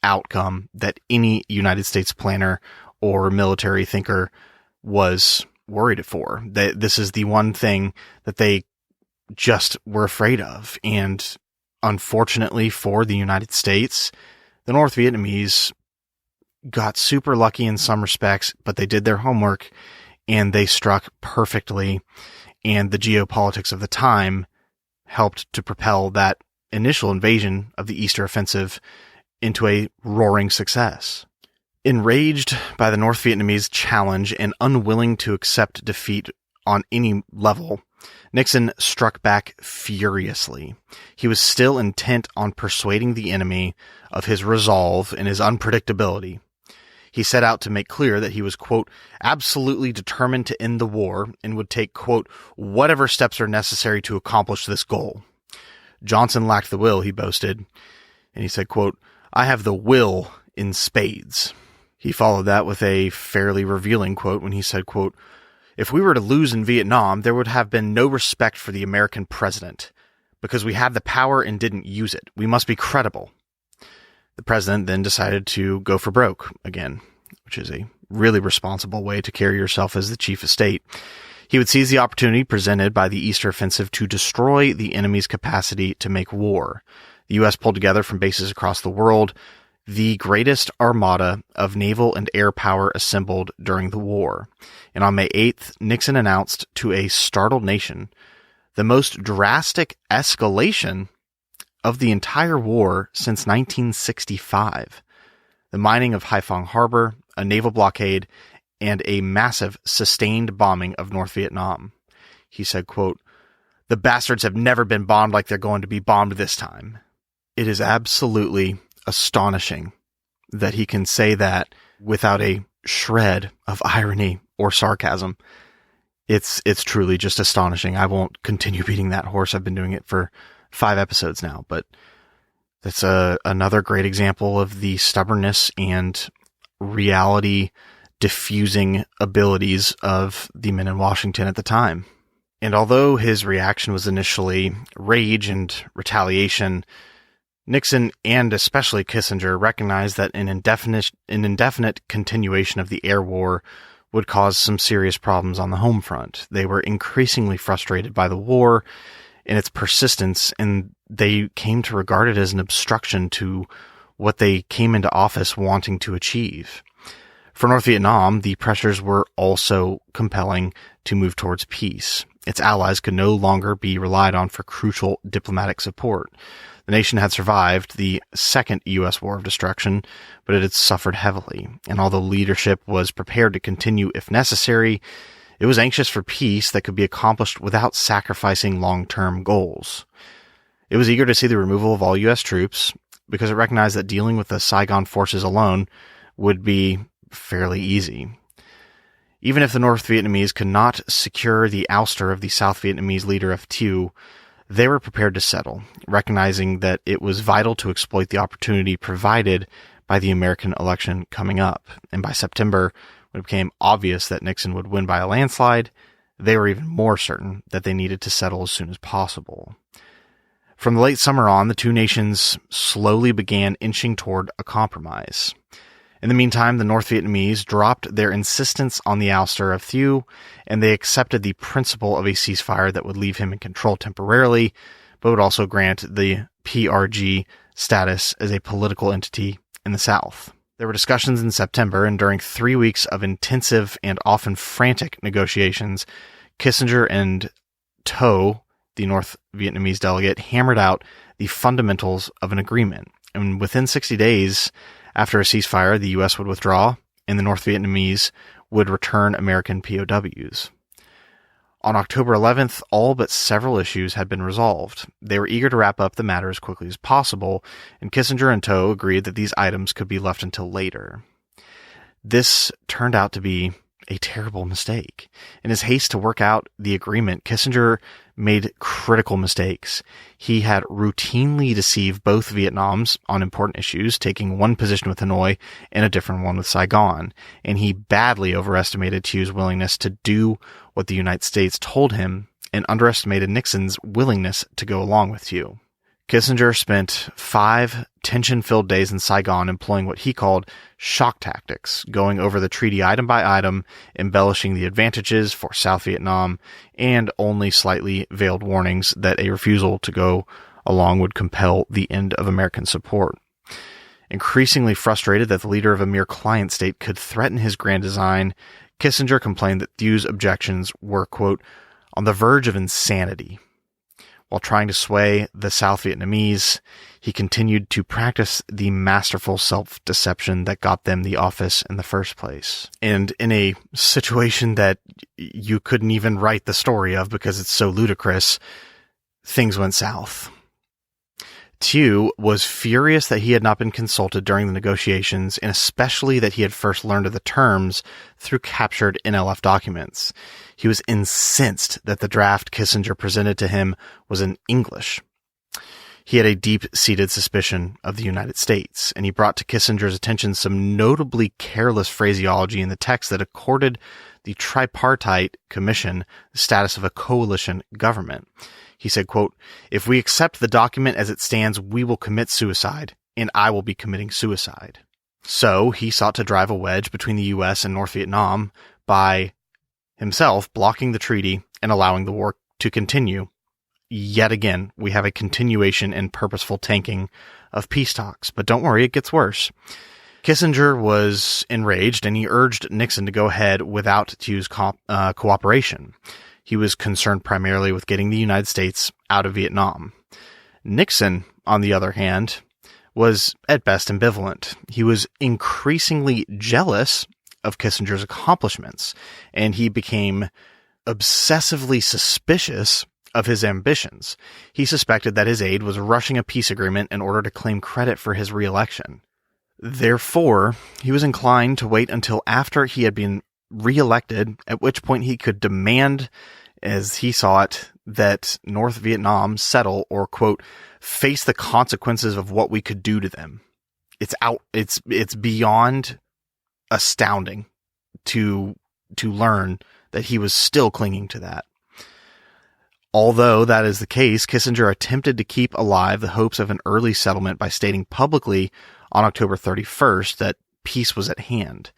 outcome that any United States planner or military thinker was worried for. This is the one thing that they just were afraid of, and unfortunately for the United States, the North Vietnamese got super lucky in some respects, but they did their homework and they struck perfectly. And the geopolitics of the time helped to propel that initial invasion of the Easter Offensive into a roaring success. Enraged by the North Vietnamese challenge and unwilling to accept defeat on any level, Nixon struck back furiously. He was still intent on persuading the enemy of his resolve and his unpredictability. He set out to make clear that he was, quote, absolutely determined to end the war and would take, quote, whatever steps are necessary to accomplish this goal. Johnson lacked the will, he boasted, and he said, quote, I have the will in spades. He followed that with a fairly revealing quote when he said, quote, if we were to lose in Vietnam, there would have been no respect for the American president because we had the power and didn't use it. We must be credible. The president then decided to go for broke again, which is a really responsible way to carry yourself as the chief of state. He would seize the opportunity presented by the Easter Offensive to destroy the enemy's capacity to make war. The U.S. pulled together from bases across the world the greatest armada of naval and air power assembled during the war. And on May 8th, Nixon announced to a startled nation the most drastic escalation of the entire war since 1965. The mining of Haiphong Harbor, a naval blockade, and a massive sustained bombing of North Vietnam. He said, quote, the bastards have never been bombed like they're going to be bombed this time. It is absolutely astonishing that he can say that without a shred of irony or sarcasm. It's truly just astonishing. I won't continue beating that horse. I've been doing it for 5 episodes now, but that's another great example of the stubbornness and reality diffusing abilities of the men in Washington at the time. And although his reaction was initially rage and retaliation, Nixon and especially Kissinger recognized that an indefinite continuation of the air war would cause some serious problems on the home front. They were increasingly frustrated by the war and its persistence, and they came to regard it as an obstruction to what they came into office wanting to achieve. For North Vietnam, the pressures were also compelling to move towards peace. Its allies could no longer be relied on for crucial diplomatic support. The nation had survived the second U.S. war of destruction, but it had suffered heavily. And although leadership was prepared to continue if necessary, it was anxious for peace that could be accomplished without sacrificing long-term goals. It was eager to see the removal of all U.S. troops because it recognized that dealing with the Saigon forces alone would be fairly easy. Even if the North Vietnamese could not secure the ouster of the South Vietnamese leader of Thieu, they were prepared to settle, recognizing that it was vital to exploit the opportunity provided by the American election coming up. And by September, When it became obvious that Nixon would win by a landslide, they were even more certain that they needed to settle as soon as possible. From the late summer on, the two nations slowly began inching toward a compromise. In the meantime, the North Vietnamese dropped their insistence on the ouster of Thieu, and they accepted the principle of a ceasefire that would leave him in control temporarily, but would also grant the PRG status as a political entity in the South. There were discussions in September, and during 3 weeks of intensive and often frantic negotiations, Kissinger and Tho, the North Vietnamese delegate, hammered out the fundamentals of an agreement. And within 60 days after a ceasefire, the U.S. would withdraw, and the North Vietnamese would return American POWs. On October 11th, all but several issues had been resolved. They were eager to wrap up the matter as quickly as possible, and Kissinger and Tho agreed that these items could be left until later. This turned out to be a terrible mistake. In his haste to work out the agreement, Kissinger made critical mistakes. He had routinely deceived both Vietnams on important issues, taking one position with Hanoi and a different one with Saigon, and he badly overestimated Thieu's willingness to do what the United States told him and underestimated Nixon's willingness to go along with Thieu. Kissinger spent 5 tension-filled days in Saigon employing what he called shock tactics, going over the treaty item by item, embellishing the advantages for South Vietnam, and only slightly veiled warnings that a refusal to go along would compel the end of American support. Increasingly frustrated that the leader of a mere client state could threaten his grand design, Kissinger complained that Thieu's objections were, quote, on the verge of insanity. While trying to sway the South Vietnamese, he continued to practice the masterful self-deception that got them the office in the first place. And in a situation that you couldn't even write the story of because it's so ludicrous, things went south. Thieu was furious that he had not been consulted during the negotiations, and especially that he had first learned of the terms through captured NLF documents. He was incensed that the draft Kissinger presented to him was in English. He had a deep-seated suspicion of the United States, and he brought to Kissinger's attention some notably careless phraseology in the text that accorded the tripartite commission the status of a coalition government. He said, quote, if we accept the document as it stands, we will commit suicide, and I will be committing suicide. So he sought to drive a wedge between the U.S. and North Vietnam by himself blocking the treaty and allowing the war to continue. Yet again, we have a continuation and purposeful tanking of peace talks. But don't worry, it gets worse. Kissinger was enraged, and he urged Nixon to go ahead without Thieu's cooperation. He was concerned primarily with getting the United States out of Vietnam. Nixon, on the other hand, was at best ambivalent. He was increasingly jealous of Kissinger's accomplishments, and he became obsessively suspicious of his ambitions. He suspected that his aide was rushing a peace agreement in order to claim credit for his re-election. Therefore, he was inclined to wait until after he had been re-elected, at which point he could demand, as he saw it, that North Vietnam settle or, quote, face the consequences of what we could do to them. It's beyond astounding to learn that he was still clinging to that. Although that is the case, Kissinger attempted to keep alive the hopes of an early settlement by stating publicly on October 31st that peace was at hand.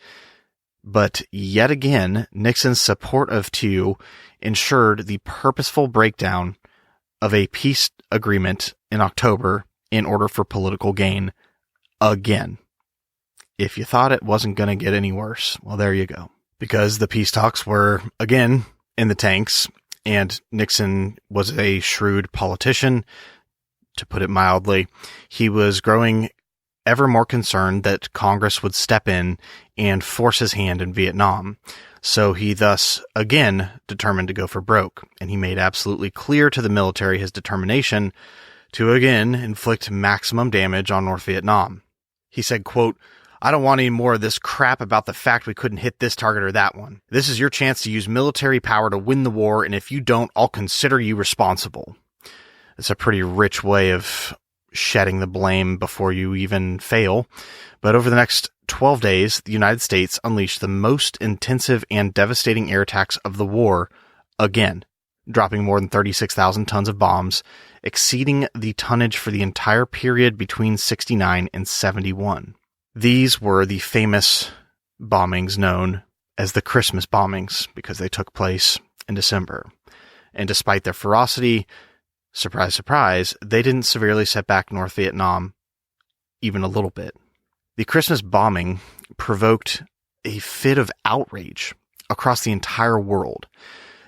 But yet again, Nixon's support of Thieu ensured the purposeful breakdown of a peace agreement in October in order for political gain again. If you thought it wasn't going to get any worse, well, there you go. Because the peace talks were, again, in the tanks, and Nixon was a shrewd politician, to put it mildly. He was growing ever more concerned that Congress would step in and force his hand in Vietnam. So he thus again determined to go for broke, and he made absolutely clear to the military his determination to again inflict maximum damage on North Vietnam. He said, quote, I don't want any more of this crap about the fact we couldn't hit this target or that one. This is your chance to use military power to win the war, and if you don't, I'll consider you responsible. It's a pretty rich way of shedding the blame before you even fail. But over the next 12 days, the United States unleashed the most intensive and devastating air attacks of the war again, dropping more than 36,000 tons of bombs, exceeding the tonnage for the entire period between 69 and 71. These were the famous bombings known as the Christmas bombings because they took place in December. And despite their ferocity, surprise, surprise, they didn't severely set back North Vietnam even a little bit. The Christmas bombing provoked a fit of outrage across the entire world.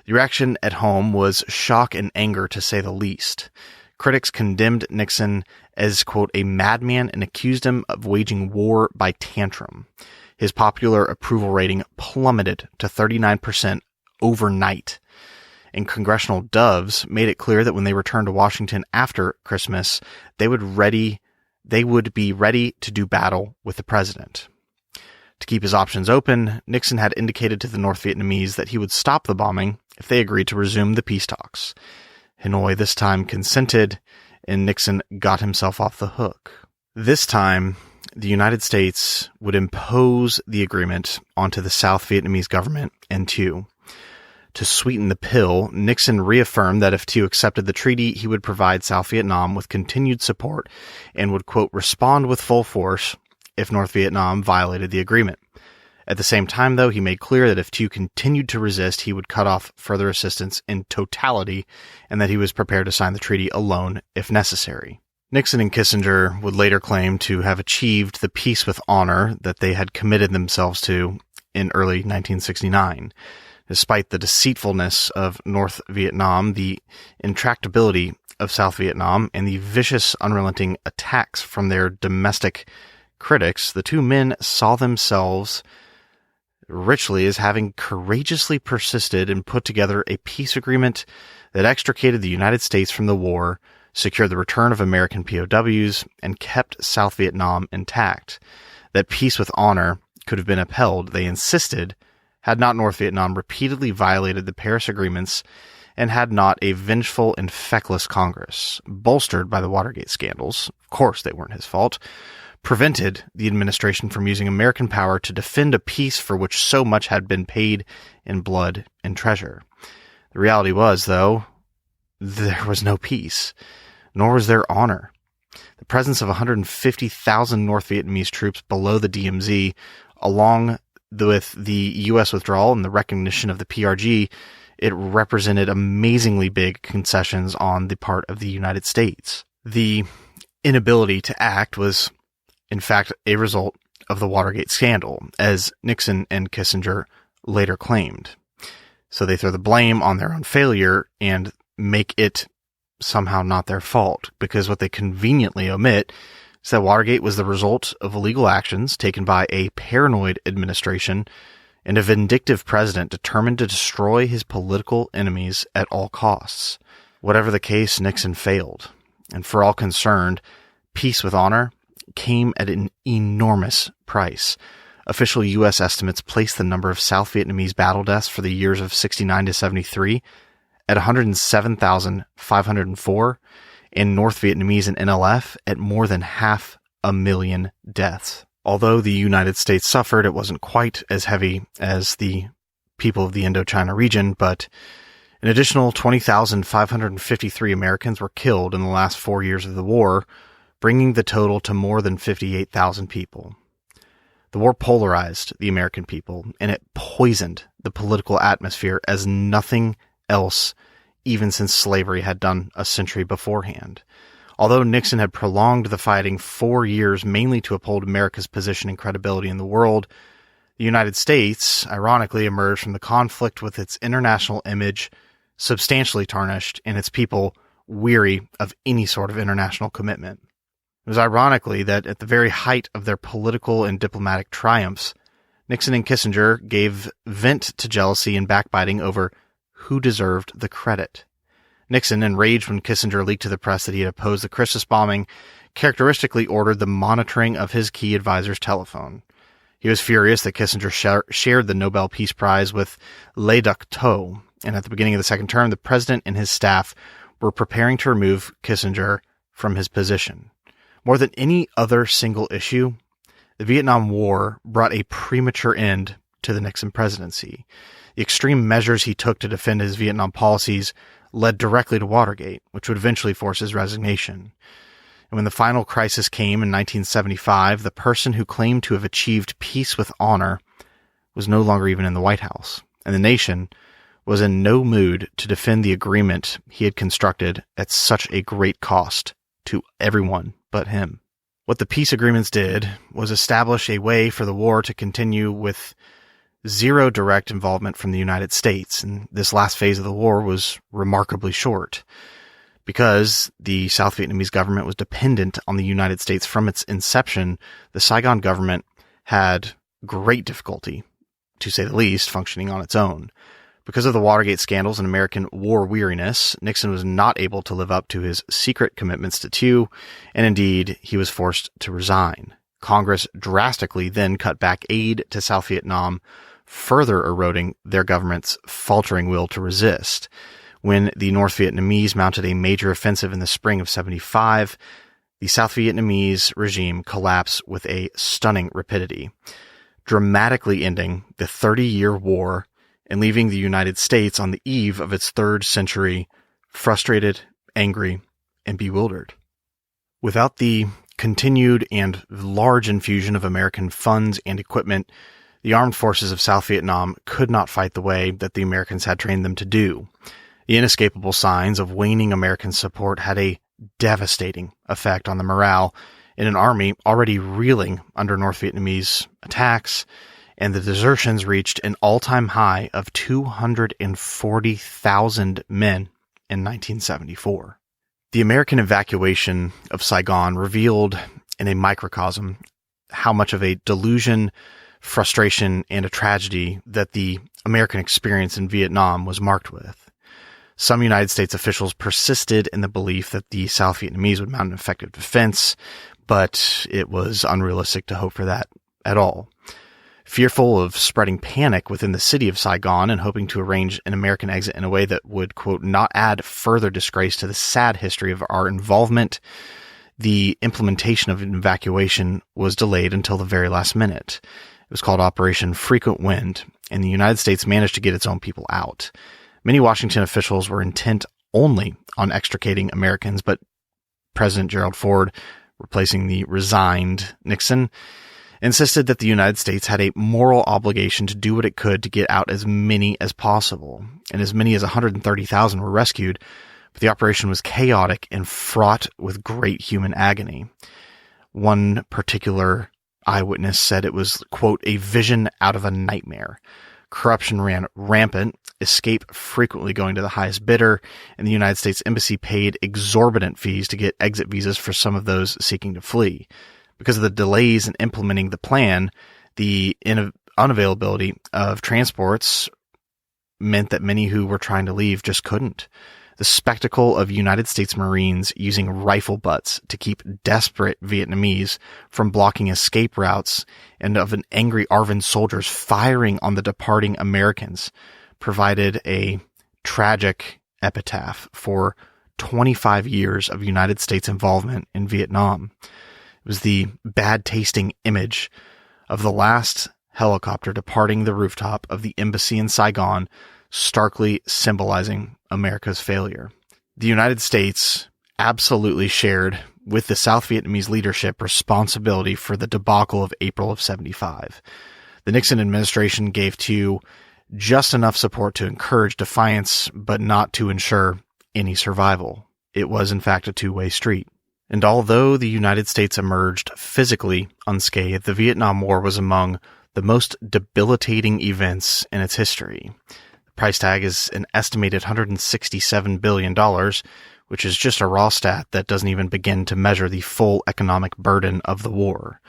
The reaction at home was shock and anger, to say the least. Critics condemned Nixon as, quote, a madman and accused him of waging war by tantrum. His popular approval rating plummeted to 39% overnight. And congressional doves made it clear that when they returned to Washington after Christmas, they would be ready to do battle with the president. To keep his options open, Nixon had indicated to the North Vietnamese that he would stop the bombing if they agreed to resume the peace talks. Hanoi this time consented, and Nixon got himself off the hook. This time, the United States would impose the agreement onto the South Vietnamese government and Thieu. To sweeten the pill, Nixon reaffirmed that if Thieu accepted the treaty, he would provide South Vietnam with continued support and would, quote, respond with full force if North Vietnam violated the agreement. At the same time, though, he made clear that if Thieu continued to resist, he would cut off further assistance in totality and that he was prepared to sign the treaty alone if necessary. Nixon and Kissinger would later claim to have achieved the peace with honor that they had committed themselves to in early 1969. Despite the deceitfulness of North Vietnam, the intractability of South Vietnam, and the vicious, unrelenting attacks from their domestic critics, the two men saw themselves richly as having courageously persisted and put together a peace agreement that extricated the United States from the war, secured the return of American POWs, and kept South Vietnam intact. That peace with honor could have been upheld, they insisted, had not North Vietnam repeatedly violated the Paris agreements and had not a vengeful and feckless Congress, bolstered by the Watergate scandals, of course they weren't his fault, prevented the administration from using American power to defend a peace for which so much had been paid in blood and treasure. The reality was, though, there was no peace, nor was there honor. The presence of 150,000 North Vietnamese troops below the DMZ, along with the U.S. withdrawal and the recognition of the PRG, it represented amazingly big concessions on the part of the United States. The inability to act was, in fact, a result of the Watergate scandal, as Nixon and Kissinger later claimed. So they throw the blame on their own failure and make it somehow not their fault, because what they conveniently omit is that Watergate was the result of illegal actions taken by a paranoid administration and a vindictive president determined to destroy his political enemies at all costs. Whatever the case, Nixon failed. And for all concerned, peace with honor came at an enormous price. Official U.S. estimates place the number of South Vietnamese battle deaths for the years of 69 to 73 at 107,504, and North Vietnamese and NLF at more than 500,000 deaths. Although the United States suffered, it wasn't quite as heavy as the people of the Indochina region, but an additional 20,553 Americans were killed in the last 4 years of the war, bringing the total to more than 58,000 people. The war polarized the American people, and it poisoned the political atmosphere as nothing else, even since slavery had done a century beforehand. Although Nixon had prolonged the fighting 4 years mainly to uphold America's position and credibility in the world, the United States, ironically, emerged from the conflict with its international image substantially tarnished and its people weary of any sort of international commitment. It was ironically that at the very height of their political and diplomatic triumphs, Nixon and Kissinger gave vent to jealousy and backbiting over who deserved the credit. Nixon, enraged when Kissinger leaked to the press that he had opposed the Christmas bombing, characteristically ordered the monitoring of his key advisor's telephone. He was furious that Kissinger shared the Nobel Peace Prize with Le Duc Tho, and at the beginning of the second term, the president and his staff were preparing to remove Kissinger from his position. More than any other single issue, the Vietnam War brought a premature end to the Nixon presidency. The extreme measures he took to defend his Vietnam policies led directly to Watergate, which would eventually force his resignation. And when the final crisis came in 1975, the person who claimed to have achieved peace with honor was no longer even in the White House, and the nation was in no mood to defend the agreement he had constructed at such a great cost to everyone but him. What the peace agreements did was establish a way for the war to continue with zero direct involvement from the United States, and this last phase of the war was remarkably short. Because the South Vietnamese government was dependent on the United States from its inception, the Saigon government had great difficulty, to say the least, functioning on its own. Because of the Watergate scandals and American war weariness, Nixon was not able to live up to his secret commitments to Thieu, and indeed, he was forced to resign. Congress drastically then cut back aid to South Vietnam, further eroding their government's faltering will to resist. When the North Vietnamese mounted a major offensive in the spring of 1975, the South Vietnamese regime collapsed with a stunning rapidity, dramatically ending the 30-year war and leaving the United States on the eve of its third century, frustrated, angry, and bewildered. Without the continued and large infusion of American funds and equipment, the armed forces of South Vietnam could not fight the way that the Americans had trained them to do. The inescapable signs of waning American support had a devastating effect on the morale in an army already reeling under North Vietnamese attacks, and the desertions reached an all-time high of 240,000 men in 1974. The American evacuation of Saigon revealed in a microcosm how much of a delusion, frustration, and a tragedy that the American experience in Vietnam was marked with. Some United States officials persisted in the belief that the South Vietnamese would mount an effective defense, but it was unrealistic to hope for that at all. Fearful of spreading panic within the city of Saigon and hoping to arrange an American exit in a way that would, quote, not add further disgrace to the sad history of our involvement, the implementation of an evacuation was delayed until the very last minute. It was called Operation Frequent Wind, and the United States managed to get its own people out. Many Washington officials were intent only on extricating Americans, but President Gerald Ford, replacing the resigned Nixon, insisted that the United States had a moral obligation to do what it could to get out as many as possible, and as many as 130,000 were rescued, but the operation was chaotic and fraught with great human agony. One particular eyewitness said it was, quote, a vision out of a nightmare. Corruption ran rampant, escape frequently going to the highest bidder, and the United States Embassy paid exorbitant fees to get exit visas for some of those seeking to flee. Because of the delays in implementing the plan, the unavailability of transports meant that many who were trying to leave just couldn't. The spectacle of United States Marines using rifle butts to keep desperate Vietnamese from blocking escape routes, and of an angry ARVN soldiers firing on the departing Americans, provided a tragic epitaph for 25 years of United States involvement in Vietnam. It was the bad-tasting image of the last helicopter departing the rooftop of the embassy in Saigon, starkly symbolizing America's failure. The United States absolutely shared with the South Vietnamese leadership responsibility for the debacle of April of 1975. The Nixon administration gave Thieu just enough support to encourage defiance, but not to ensure any survival. It was, in fact, a two-way street. And although the United States emerged physically unscathed, the Vietnam War was among the most debilitating events in its history. The price tag is an estimated $167 billion, which is just a raw stat that doesn't even begin to measure the full economic burden of the war.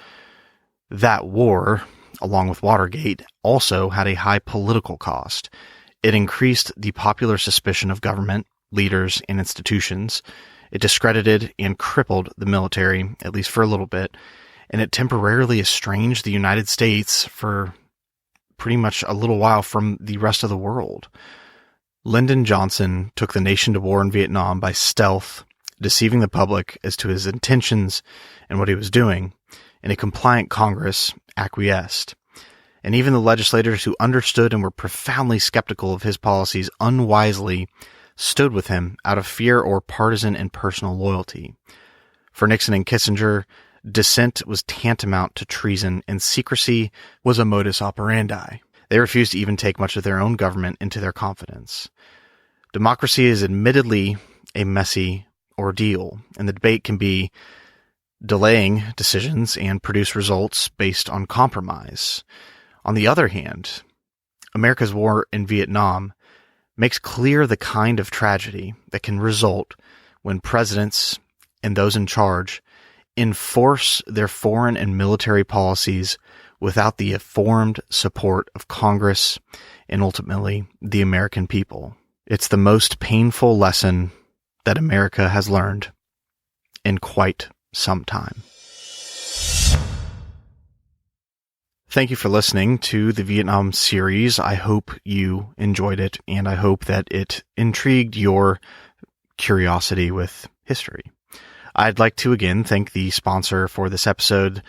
That war, along with Watergate, also had a high political cost. It increased the popular suspicion of government, leaders, and institutions. It discredited and crippled the military, at least for a little bit, and it temporarily estranged the United States for pretty much a little while from the rest of the world. Lyndon Johnson took the nation to war in Vietnam by stealth deceiving the public as to his intentions and what he was doing, and a compliant Congress acquiesced. And even the legislators who understood and were profoundly skeptical of his policies unwisely stood with him out of fear or partisan and personal loyalty. For Nixon and Kissinger, dissent was tantamount to treason, and secrecy was a modus operandi. They refused to even take much of their own government into their confidence. Democracy is admittedly a messy ordeal, and the debate can be delaying decisions and produce results based on compromise. On the other hand, America's war in Vietnam makes clear the kind of tragedy that can result when presidents and those in charge enforce their foreign and military policies without the informed support of Congress and ultimately the American people. It's the most painful lesson that America has learned in quite some time. Thank you for listening to the Vietnam series. I hope you enjoyed it, and I hope that it intrigued your curiosity with history. I'd like to again thank the sponsor for this episode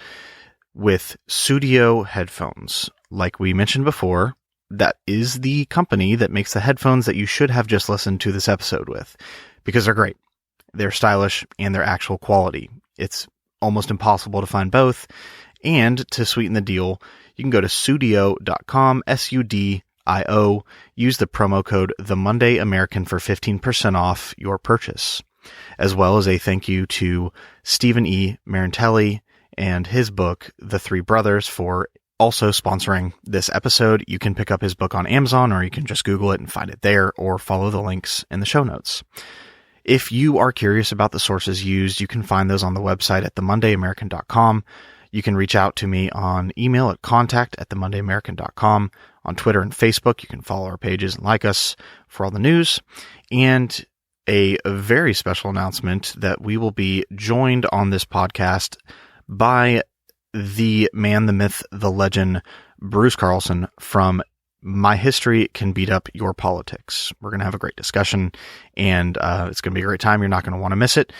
with Studio Headphones. Like we mentioned before, that is the company that makes the headphones that you should have just listened to this episode with, because they're great. They're stylish and they're actual quality. It's almost impossible to find both. And to sweeten the deal, you can go to sudio.com, SUDIO, use the promo code TheMondayAmerican for 15% off your purchase, as well as a thank you to Stephen E. Marantelli and his book, The Three Brothers, for also sponsoring this episode. You can pick up his book on Amazon, or you can just Google it and find it there, or follow the links in the show notes. If you are curious about the sources used, you can find those on the website at themondayamerican.com. You can reach out to me on email at contact@themondayamerican.com. On Twitter and Facebook, you can follow our pages and like us for all the news. And a very special announcement that we will be joined on this podcast by the man, the myth, the legend, Bruce Carlson from My History Can Beat Up Your Politics. We're going to have a great discussion, and it's going to be a great time. You're not going to want to miss it.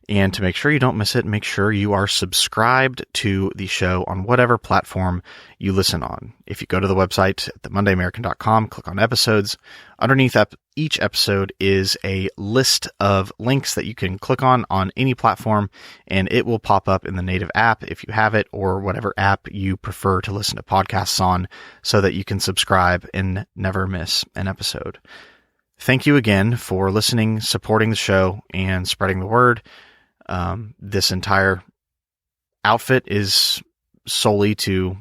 And to make sure you don't miss it, make sure you are subscribed to the show on whatever platform you listen on. If you go to the website at themondayamerican.com, click on episodes, underneath each episode is a list of links that you can click on any platform, and it will pop up in the native app if you have it, or whatever app you prefer to listen to podcasts on, so that you can subscribe and never miss an episode. Thank you again for listening, supporting the show, and spreading the word. This entire outfit is solely to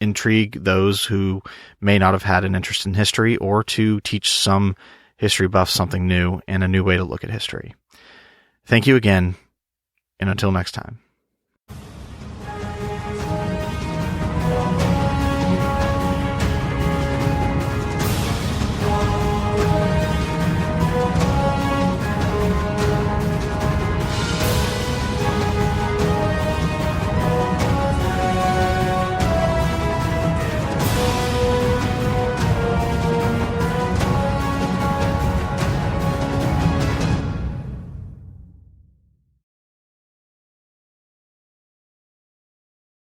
intrigue those who may not have had an interest in history, or to teach some history buffs something new and a new way to look at history. Thank you again, and until next time.